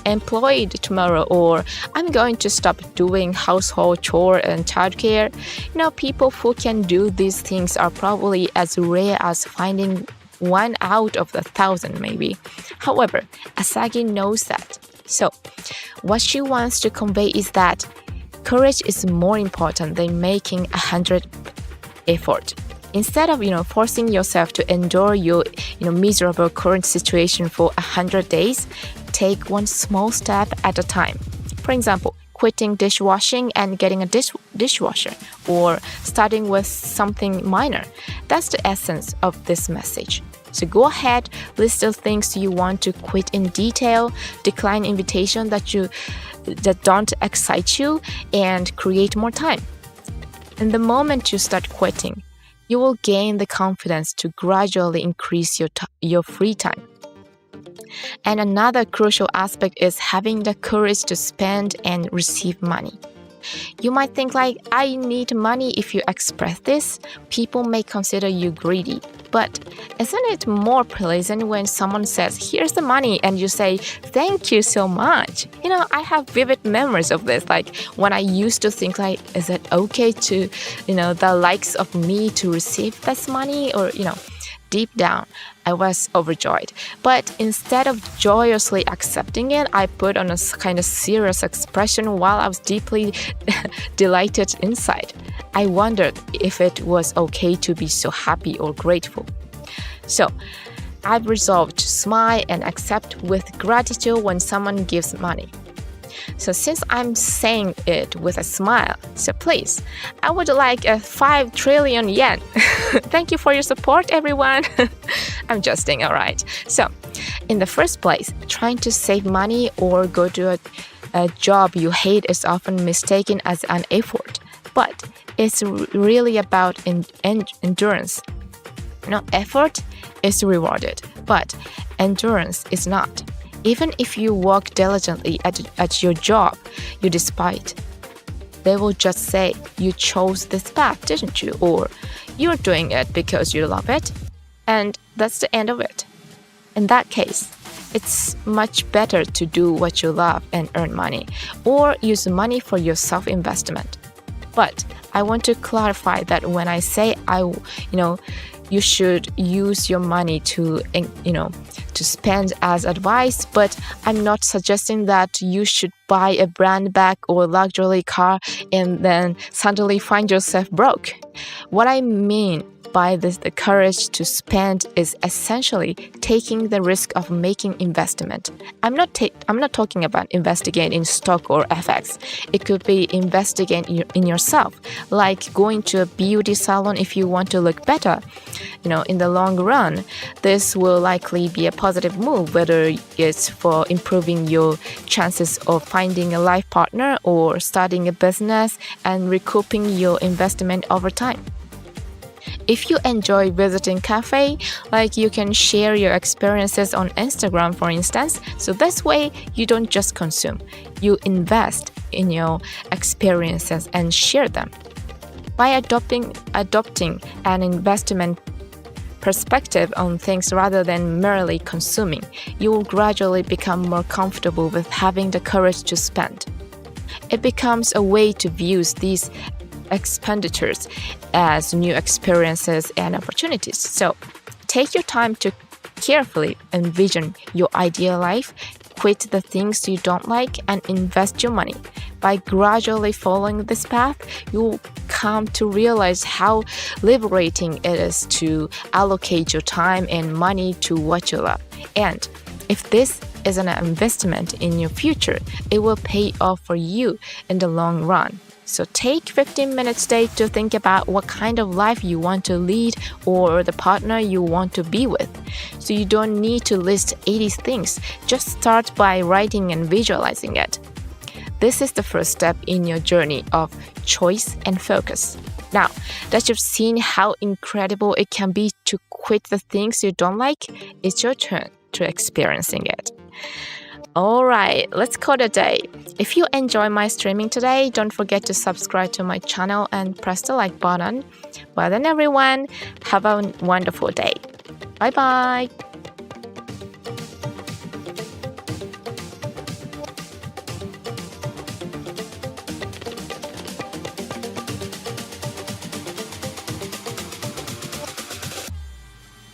employed tomorrow, or I'm going to stop doing household chore and childcare. People who can do these things are probably as rare as finding one out of 1,000 maybe. However, Asagi knows that. So, what she wants to convey is that courage is more important than making 100 effort. Instead of forcing yourself to endure your miserable current situation for 100 days, take one small step at a time. For example, quitting dishwashing and getting a dishwasher, or starting with something minor. That's the essence of this message. So go ahead, list the things you want to quit in detail, decline invitations that don't excite you, and create more time. And the moment you start quitting, you will gain the confidence to gradually increase your free time. And another crucial aspect is having the courage to spend and receive money. You might think I need money. If you express this, people may consider you greedy. But isn't it more pleasant when someone says, here's the money, and you say, thank you so much? I have vivid memories of this. When I used to think is it okay to, the likes of me to receive this money? Or, deep down, I was overjoyed. But instead of joyously accepting it, I put on a kind of serious expression while I was deeply delighted inside. I wondered if it was okay to be so happy or grateful. So, I've resolved to smile and accept with gratitude when someone gives money. So since I'm saying it with a smile, so please, I would like 5 trillion yen. Thank you for your support, everyone. I'm jesting, all right. So, in the first place, trying to save money or go to a job you hate is often mistaken as an effort. But it's really about endurance. Effort is rewarded, but endurance is not. Even if you work diligently at your job you despise, they will just say, you chose this path, didn't you? Or you're doing it because you love it. And that's the end of it. In that case, it's much better to do what you love and earn money, or use money for your self-investment. But I want to clarify that when I say you should use your money to spend as advice, but I'm not suggesting that you should buy a brand bag or luxury car and then suddenly find yourself broke. What I mean by this, the courage to spend is essentially taking the risk of making investment. I'm not talking about investing in stock or FX. It could be investing in yourself, like going to a beauty salon if you want to look better. In the long run, this will likely be a positive move, whether it's for improving your chances of finding a life partner or starting a business and recouping your investment over time. If you enjoy visiting cafe, you can share your experiences on Instagram, for instance. So this way, you don't just consume. You invest in your experiences and share them. By adopting an investment perspective on things rather than merely consuming, you will gradually become more comfortable with having the courage to spend. It becomes a way to view these expenditures as new experiences and opportunities. So take your time to carefully envision your ideal life, quit the things you don't like, and invest your money. By gradually following this path, you'll come to realize how liberating it is to allocate your time and money to what you love. And if this is an investment in your future, it will pay off for you in the long run. So take 15 minutes today to think about what kind of life you want to lead or the partner you want to be with. So you don't need to list 80 things. Just start by writing and visualizing it. This is the first step in your journey of choice and focus. Now that you've seen how incredible it can be to quit the things you don't like, it's your turn to experiencing it.Alright, let's call it a day. If you enjoy my streaming today, don't forget to subscribe to my channel and press the like button. Well then everyone, have a wonderful day. Bye bye!